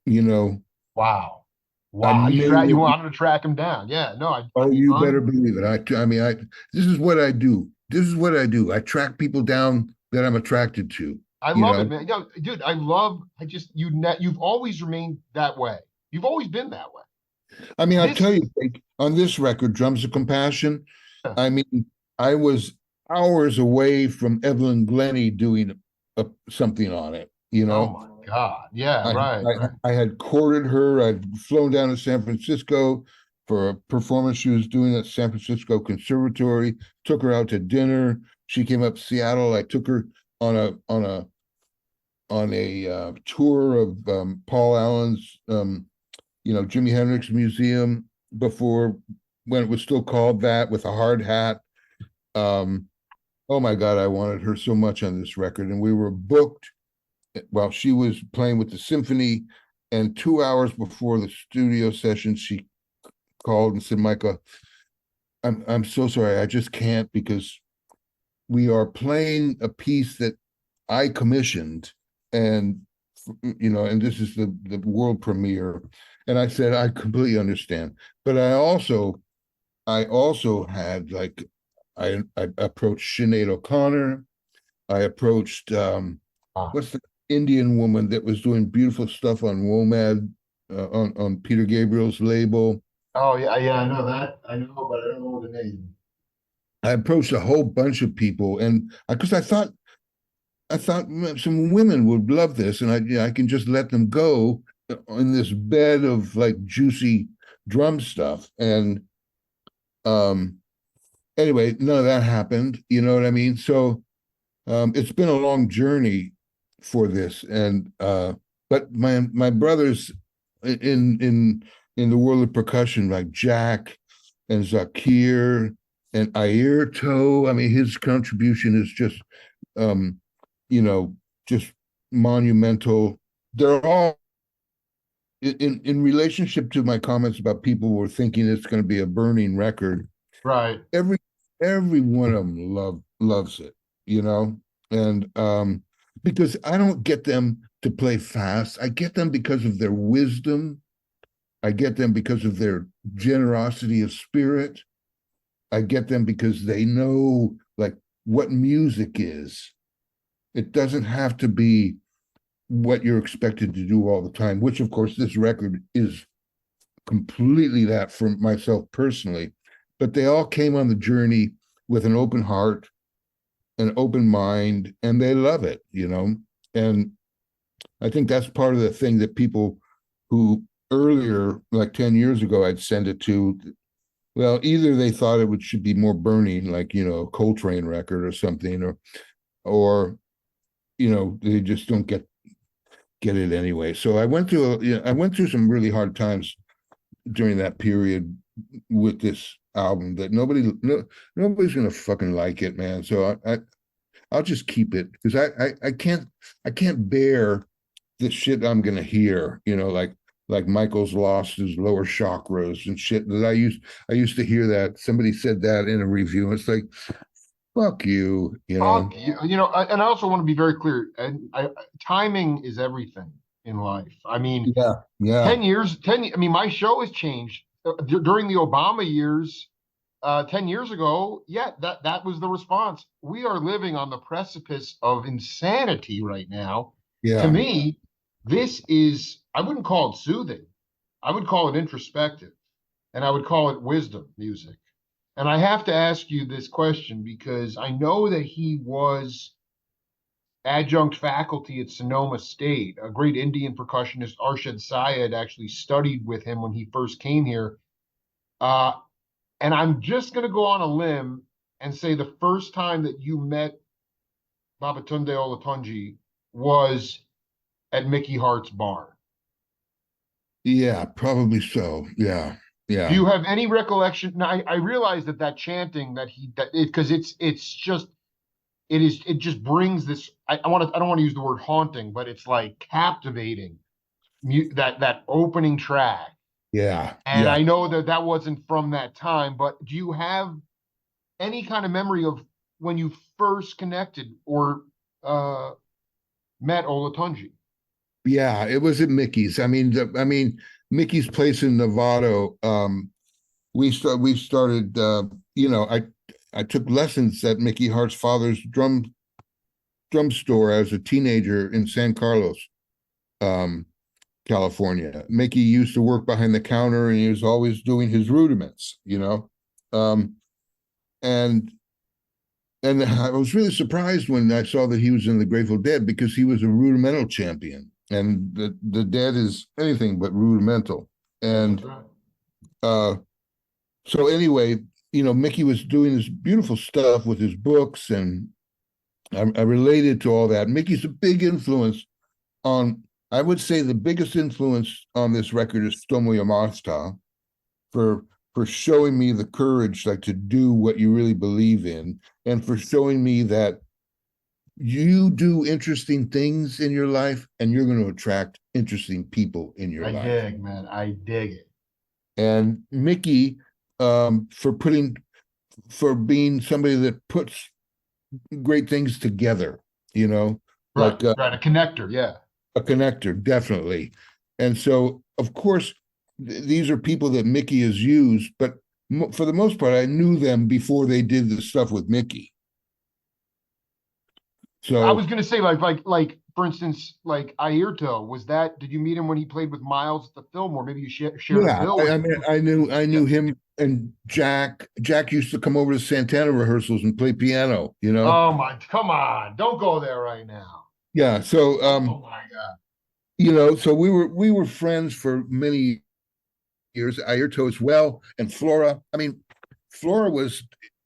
you know Wow. I Wow. made You it. wanted to track him down. Yeah, no, Oh, you better believe it. I mean, this is what I do. This is what I do. I track people down that I'm attracted to. I You love it, know, man. Yeah, dude, you've always remained that way. You've always been that way. I mean, I'll This tell you, like, on this record, Drums of Compassion. yeah. I mean, I was hours away from Evelyn Glennie doing something on it. You Oh know, my God. Yeah, I, right, right. I had courted her. I'd flown down to San Francisco for a performance she was doing at San Francisco Conservatory. Took her out to dinner. She came up to Seattle. I took her on a tour of Paul Allen's, you know, Jimi Hendrix Museum before, when it was still called that, with a hard hat. Um, oh my God, I wanted her so much on this record, and we were booked while she was playing with the symphony. And 2 hours before the studio session, she called and said, Micah, I'm so sorry. I just can't, because we are playing a piece that I commissioned, and you know, and this is the world premiere. And I said, I completely understand. But I also had like I approached Sinead O'Connor. I approached Ah. what's the Indian woman that was doing beautiful stuff on WOMAD, on Peter Gabriel's label. Oh yeah, yeah, I know that. I know, but I don't know the name. I approached a whole bunch of people, and because I thought some women would love this, and I can just let them go in this bed of like juicy drum stuff. And um, anyway, none of that happened. You know what I mean? So it's been a long journey for this, and but my brothers in the world of percussion, like Jack and Zakir and Ayrto. I mean, his contribution is just um, you know, just monumental. They're all in relationship to my comments about people were thinking it's going to be a burning record, Right. every every one of them loves it, you know, and because I don't get them to play fast. I get them because of their wisdom. I get them because of their generosity of spirit. I get them because they know like what music is. It doesn't have to be what you're expected to do all the time, which of course this record is completely that for myself personally. But they all came on the journey with an open heart, an open mind, and they love it, you know. And I think that's part of the thing that people who earlier, like 10 years ago, I'd send it to, well, either they thought it would should be more burning, like, you know, a Coltrane record or something, or, you know, they just don't get it anyway. So I went through I went through some really hard times during that period with this album that nobody's gonna fucking like it, man. So I'll just keep it because I can't bear the shit I'm gonna hear, you know, like Michael's lost his lower chakras and shit that I used to hear that somebody said that in a review. It's like fuck you, you know. Fuck you. You know, and I also want to be very clear. And timing is everything in life. I mean, Yeah, yeah, 10 years, 10, I mean, my show has changed during the Obama years. 10 years ago, yeah, that was the response. We are living on the precipice of insanity right now. To yeah, me, this is, I wouldn't call it soothing. I would call it introspective, and I would call it wisdom music. And I have to ask you this question because I know that he was adjunct faculty at Sonoma State. A great Indian percussionist, Arshad Syed, actually studied with him when he first came here. Uh, and I'm just going to go on a limb and say the first time that you met Babatunde Olatunji was at Mickey Hart's barn. yeah, probably so. Yeah, Do yeah, you have any recollection? Now, I realize that that chanting that he that because it's just it just brings this. I don't want to use the word haunting, but it's like captivating that opening track. yeah, And yeah. I know that that wasn't from that time, but do you have any kind of memory of when you first connected or uh, met Olatunji? Yeah, it was at Mickey's. I mean, Mickey's place in Novato. We started. You know, I took lessons at Mickey Hart's father's drum store as a teenager in San Carlos, um, California. Mickey used to work behind the counter, and he was always doing his rudiments. You know, um, and and I was really surprised when I saw that he was in the Grateful Dead because he was a rudimental champion, and the Dead is anything but rudimental. That's And right. uh, so anyway, you know, Mickey was doing this beautiful stuff with his books, and I related to all that. Mickey's a big influence on. I would say the biggest influence on this record is Tomo Yamashita for showing me the courage like to do what you really believe in, and for showing me that you do interesting things in your life and you're going to attract interesting people in your I life. dig, man. I dig it. And Mickey, for being somebody that puts great things together, you know, Right, like right. A connector. Yeah, a connector, definitely. And so, of course, these are people that Mickey has used, but for the most part, I knew them before they did the stuff with Mickey. I was So gonna say like for instance like Ayrto was that? Did you meet him when he played with Miles at the Fillmore? Maybe you shared a yeah, bill with I him. mean, I Yeah. knew him and Jack. Jack used to come over to Santana rehearsals and play piano. You know, Oh my, come on! Don't go there right now. yeah. So, Oh my God. you know, so we were friends for many years. Ayrto as well, and Flora. I mean, Flora was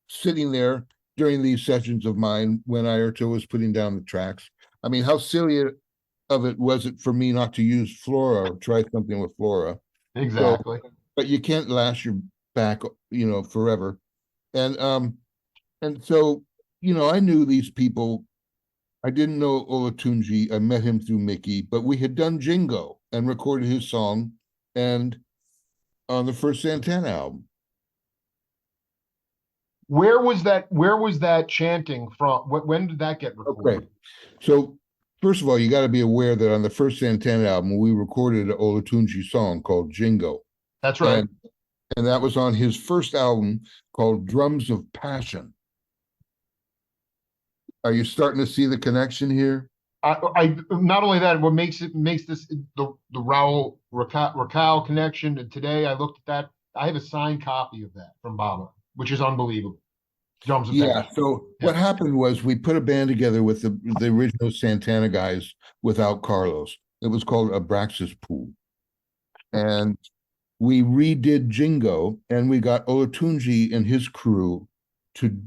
sitting there during these sessions of mine when Ayrto was putting down the tracks. I mean, how silly of it was it for me not to use Flora or try something with Flora? So, Exactly. but you can't last your back, you know, forever. And so, you know, I knew these people. I didn't know Olatunji. I met him through Mickey, but we had done Jingo, and recorded his song and on the first Santana album. Where was that chanting from? When did that get recorded? Okay. So first of all, you got to be aware that on the first Santana album, we recorded an Olatunji song called Jingo. That's right. And that was on his first album called Drums of Passion. Are you starting to see the connection here? I not only that, what makes this the Raul Racal connection. And today I looked at that. I have a signed copy of that from Baba, which is unbelievable. Drums of Yeah. Passion. So Yeah. what happened was we put a band together with the original Santana guys without Carlos. It was called Abraxas Pool. And we redid Jingo, and we got Olatunji and his crew to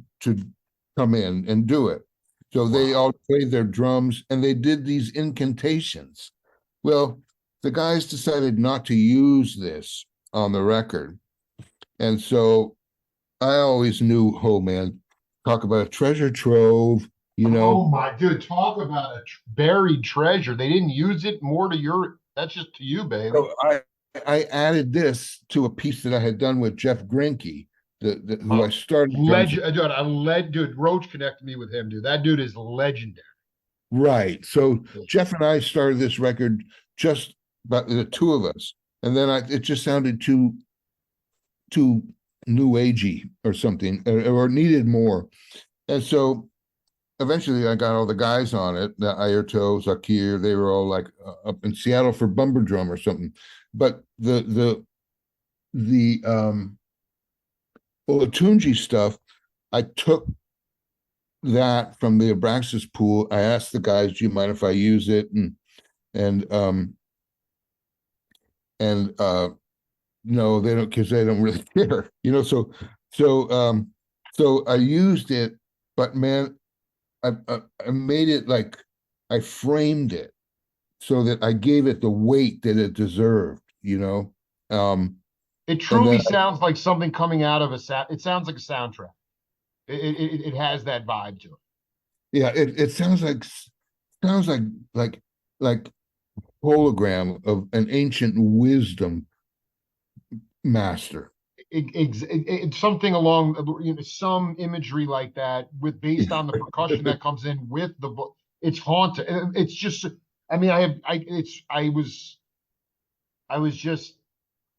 come in and do it. So they all played their drums and they did these incantations. Well, the guys decided not to use this on the record. And so I always knew, oh man, talk about a treasure trove, you know. Oh my dude, talk about a buried treasure. They didn't use it more to your. That's just to you, baby. So I added this to a piece that I had done with Jeff Grinke, who I started. Dude, Roach connected me with him, dude. That dude is legendary. Right. So Jeff and I started this record just about the two of us, and then it just sounded too new agey or something, or needed more. And so eventually I got all the guys on it, the Ayrto, Zakir, they were all like up in Seattle for Bumper Drum or something. But the Olatunji stuff, I took that from the Abraxas Pool. I asked the guys, do you mind if I use it? And no, they don't, because they don't really care, you know. So I used it, but man, I made it like I framed it so that I gave it the weight that it deserved, you know. It truly sounds like something coming out of it sounds like a soundtrack. It has that vibe to it. Yeah, it sounds like hologram of an ancient wisdom master. It's something along some imagery like that with based on the percussion that comes in with it's haunting. It's just I mean I was just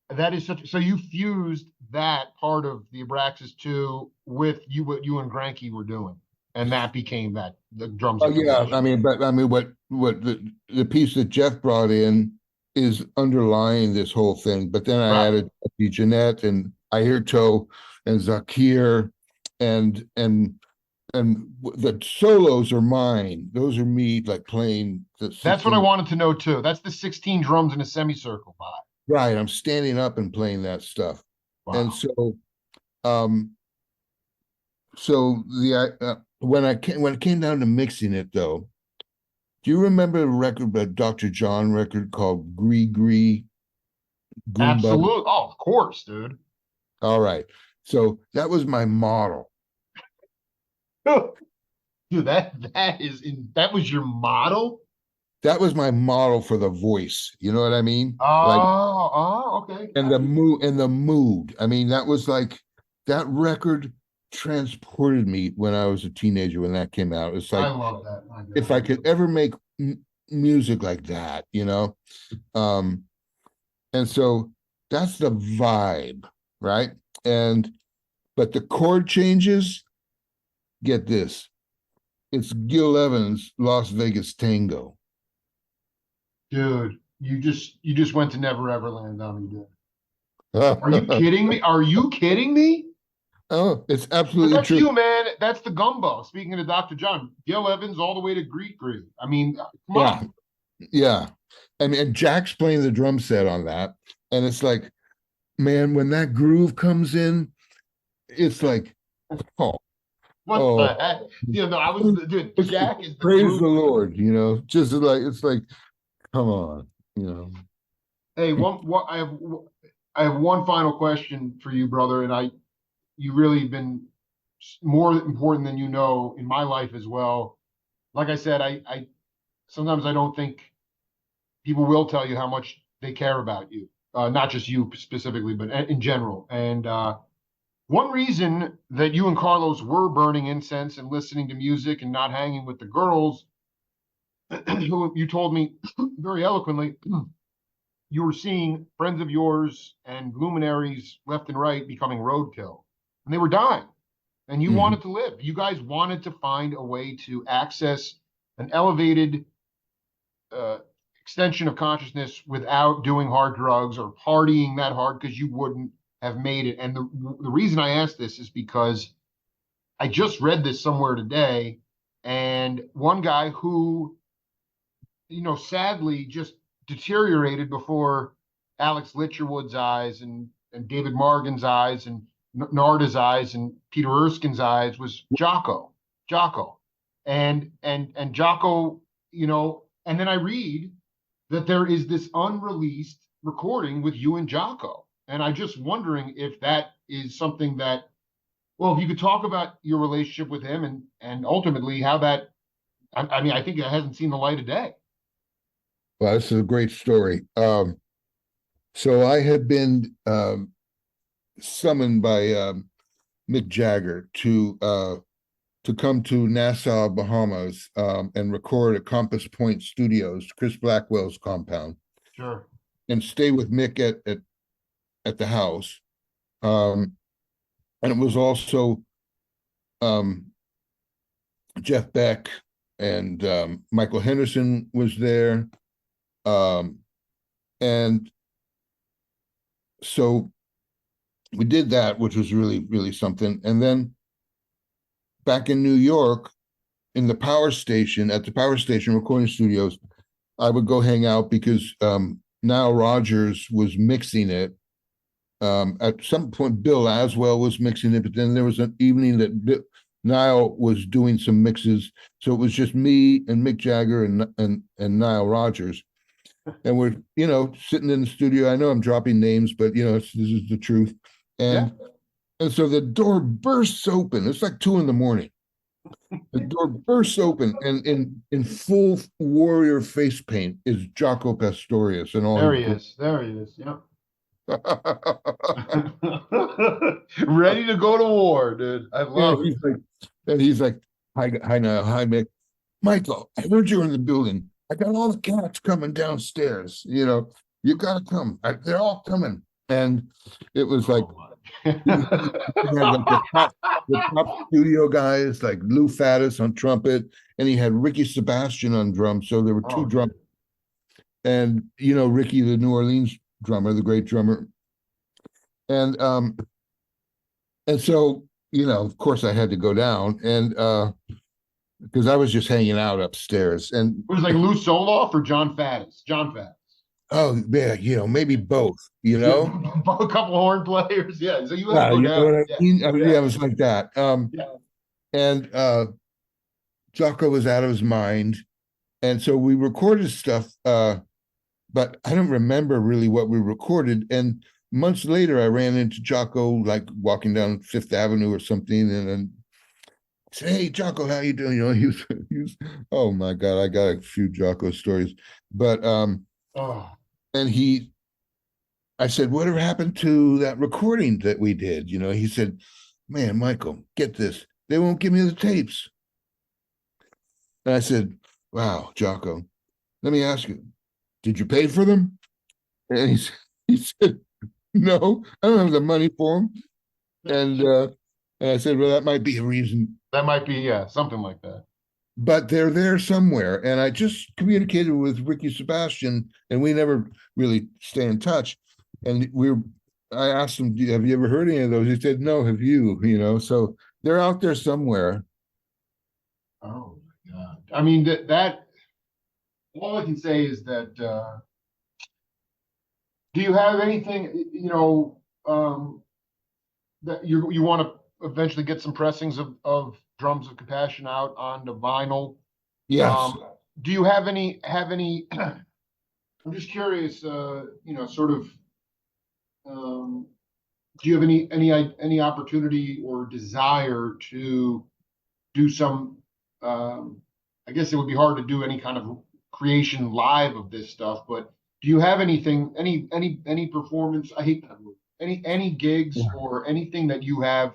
that is such so you fused that part of the Abraxas 2 with what you and Granke were doing, and that became the drums Oh of yeah, passion. I mean what the piece that Jeff brought in is underlying this whole thing. But then I added Jeanette and Ayrto and Zakir and the solos are mine. Those are me like playing That's what I wanted to know too. That's the 16 drums in a semicircle vibe. Right. I'm standing up and playing that stuff. Wow. And um so when it came down to mixing it though, do you remember the record, the Dr. John record called Gree Gree Goombud? Absolutely. Oh, of course, dude. All right. So that was my model. Dude, that was your model? That was my model for the voice. You know what I mean? Okay. And the mood. I mean, that was like that record transported me when I was a teenager when that came out. It's like I love that. If I could ever make music like that, you know. And so that's the vibe, right? But the chord changes, get this. It's Gil Evans' Las Vegas Tango. Dude, you just went to Never Everland on me, dude. Are you kidding me? Are you kidding me? Oh, it's absolutely that's true. You, man. That's the gumbo. Speaking of Dr. John, Gil Evans all the way to Gree Gree. I mean, come on. Yeah. I mean, and Jack's playing the drum set on that. And it's like, man, when that groove comes in, it's like, what the heck? You know, I was dude, Jack is praise the Lord, you know, just like it's like, come on, you know. Hey, I have one final question for you, brother, and you really been more important than you know in my life as well. Like I said, I sometimes I don't think people will tell you how much they care about you, not just you specifically, but in general. And one reason that you and Carlos were burning incense and listening to music and not hanging with the girls, who you told me very eloquently, you were seeing friends of yours and luminaries left and right becoming roadkill, and they were dying, and you Mhm. wanted to live. You guys wanted to find a way to access an elevated uh, extension of consciousness without doing hard drugs or partying that hard, because you wouldn't have made it. And the reason I ask this is because I just read this somewhere today, and one guy who, sadly just deteriorated before Alex Litcherwood's eyes and David Morgan's eyes and Narda's eyes and Peter Erskine's eyes was Jocko. Jocko. And Jocko, and then I read that there is this unreleased recording with you and Jocko. And I'm just wondering if that is something that, well, if you could talk about your relationship with him and ultimately how that, I mean, I think it hasn't seen the light of day. Well, this is a great story. So I had been summoned by Mick Jagger to come to Nassau, Bahamas, and record at Compass Point Studios, Chris Blackwell's compound, Sure. and stay with Mick at the house. And it was also Jeff Beck and Michael Henderson was there. And so we did that, which was really, really something. And then back in New York, in the power station, at the power station recording studios, I would go hang out because Nile Rodgers was mixing it. At some point, Bill Laswell was mixing it, but then there was an evening that Nile was doing some mixes. So it was just me and Mick Jagger and Nile Rodgers. And we're, sitting in the studio. I know I'm dropping names, but this is the truth. Yeah. And so the door bursts open. It's like 2 a.m. The door bursts open, and in full warrior face paint is Jaco Pastorius and all There his he is. There he is. Yep. Ready to go to war, dude. I yeah, love it. he's like, hi now, hi Mick, Michael. I heard you're in the building. I got all the cats coming downstairs. You gotta come. They're all coming, and it was like. Oh He had like the top studio guys like Lou Faddis on trumpet, and he had Ricky Sebastian on drums. So there were two oh, drums, and Ricky, the New Orleans drummer, the great drummer, and so of course I had to go down, and because I was just hanging out upstairs, and it was like Lou Soloff or John Faddis. John Faddis. oh yeah, maybe both, Yeah, a couple horn players. Yeah, so you had to yeah, go you know down. what I Yeah, mean. I mean, yeah, yeah, it was like that. yeah. And Jocko was out of his mind. And so we recorded stuff, but I don't remember really what we recorded. And months later, I ran into Jocko, like walking down Fifth Avenue or something, and then I said, "Hey, Jocko, how you doing?" He was, oh my God, I got a few Jocko stories, but Oh, and I said, "Whatever happened to that recording that we did?" He said, "Man, Michael, get this, they won't give me the tapes." And I said, "Wow, Jocko, let me ask you, did you pay for them?" And he said, "No, I don't have the money for them." And I said, "Well, that might be a reason, that might be, yeah, something like that. but they're there somewhere." And I just communicated with Ricky Sebastian, and we never really stay in touch. And I asked him, "Have you ever heard any of those?" He said, "No, have you?" So they're out there somewhere. Oh my God. I mean, that all I can say is that do you have anything, that you want to eventually get some pressings of Drums of Compassion out on the vinyl? Yes. Do you have any I'm just curious, sort of, do you have any opportunity or desire to do some, I guess it would be hard to do any kind of creation live of this stuff, but do you have anything, any performance? I hate that word. Any gigs Yeah. or anything that you have,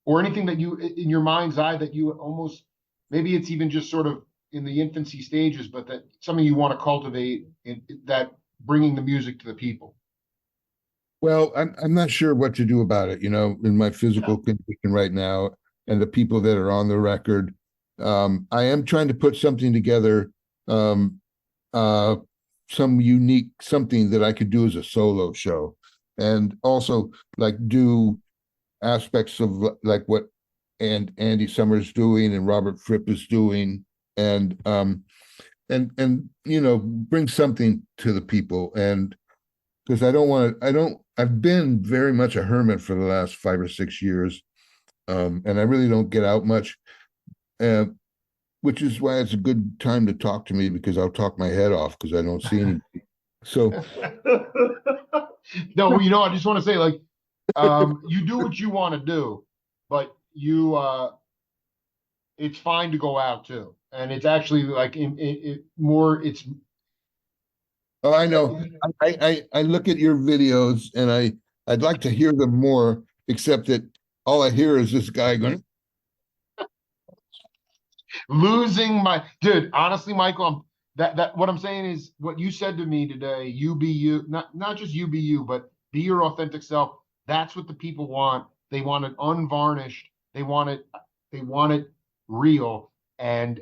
or anything that you in your mind's eye that you almost, maybe it's even just sort of in the infancy stages, but that something you want to cultivate in that bringing the music to the people. Well, I'm not sure what to do about it, in my physical condition right now and the people that are on the record. I am trying to put something together, um, uh, some unique something that I could do as a solo show, and also like do aspects of like what and Andy Summers doing and Robert Fripp is doing, and bring something to the people. And because I've been very much a hermit for the last 5 or 6 years, and I really don't get out much, uh, which is why it's a good time to talk to me, because I'll talk my head off because I don't see any. So No, I just want to say, like, you do what you want to do, but it's fine to go out too. And it's actually like more, oh, I know. I look at your videos and I'd like to hear them more, except that all I hear is this guy going, losing my dude. Honestly, Michael, that what I'm saying is what you said to me today. You be you, not just you be you, but be your authentic self. That's what the people want. They want it unvarnished. They want it real. And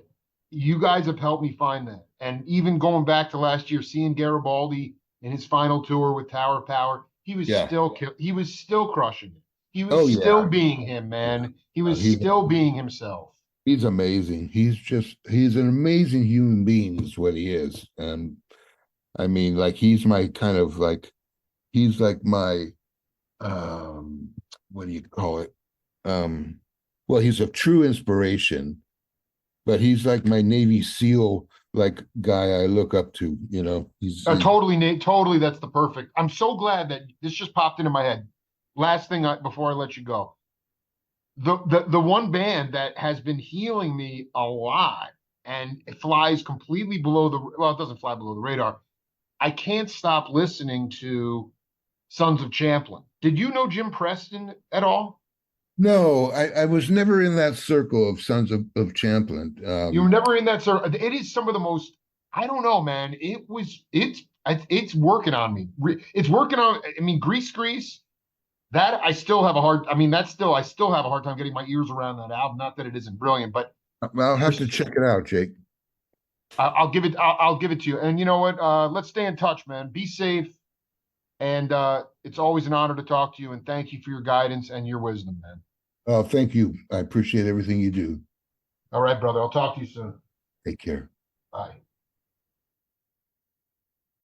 you guys have helped me find that. And even going back to last year, seeing Garibaldi in his final tour with Tower Power, yeah, he was still crushing it. He was oh still yeah, being him, man. He was he still being himself. he's amazing. He's an amazing human being, is what he is. And I mean, like he's my kind of like he's like my what do you call it? Um, well, he's a true inspiration, but he's like my Navy SEAL like guy I look up to. Totally. That's the perfect. I'm so glad that this just popped into my head. Last thing before I let you go, the one band that has been healing me a lot, and it flies completely below the, well, it doesn't fly below the radar. I can't stop listening to Sons of Champlin. Did you know Jim Preston at all? No, I was never in that circle of Sons of Champlin. You were never in that sort. It is some of the most. I don't know, man. It's working on me. It's working on. I mean, Grease. That I still have a hard. I mean, I still have a hard time getting my ears around that album. Not that it isn't brilliant, but I'll have there's. to check it out, Jake. I'll give it. I'll give it to you. And you know what? Let's stay in touch, man. Be safe. And it's always an honor to talk to you. And thank you for your guidance and your wisdom, man. Thank you. I appreciate everything you do. All right, brother. I'll talk to you soon. Take care. Bye.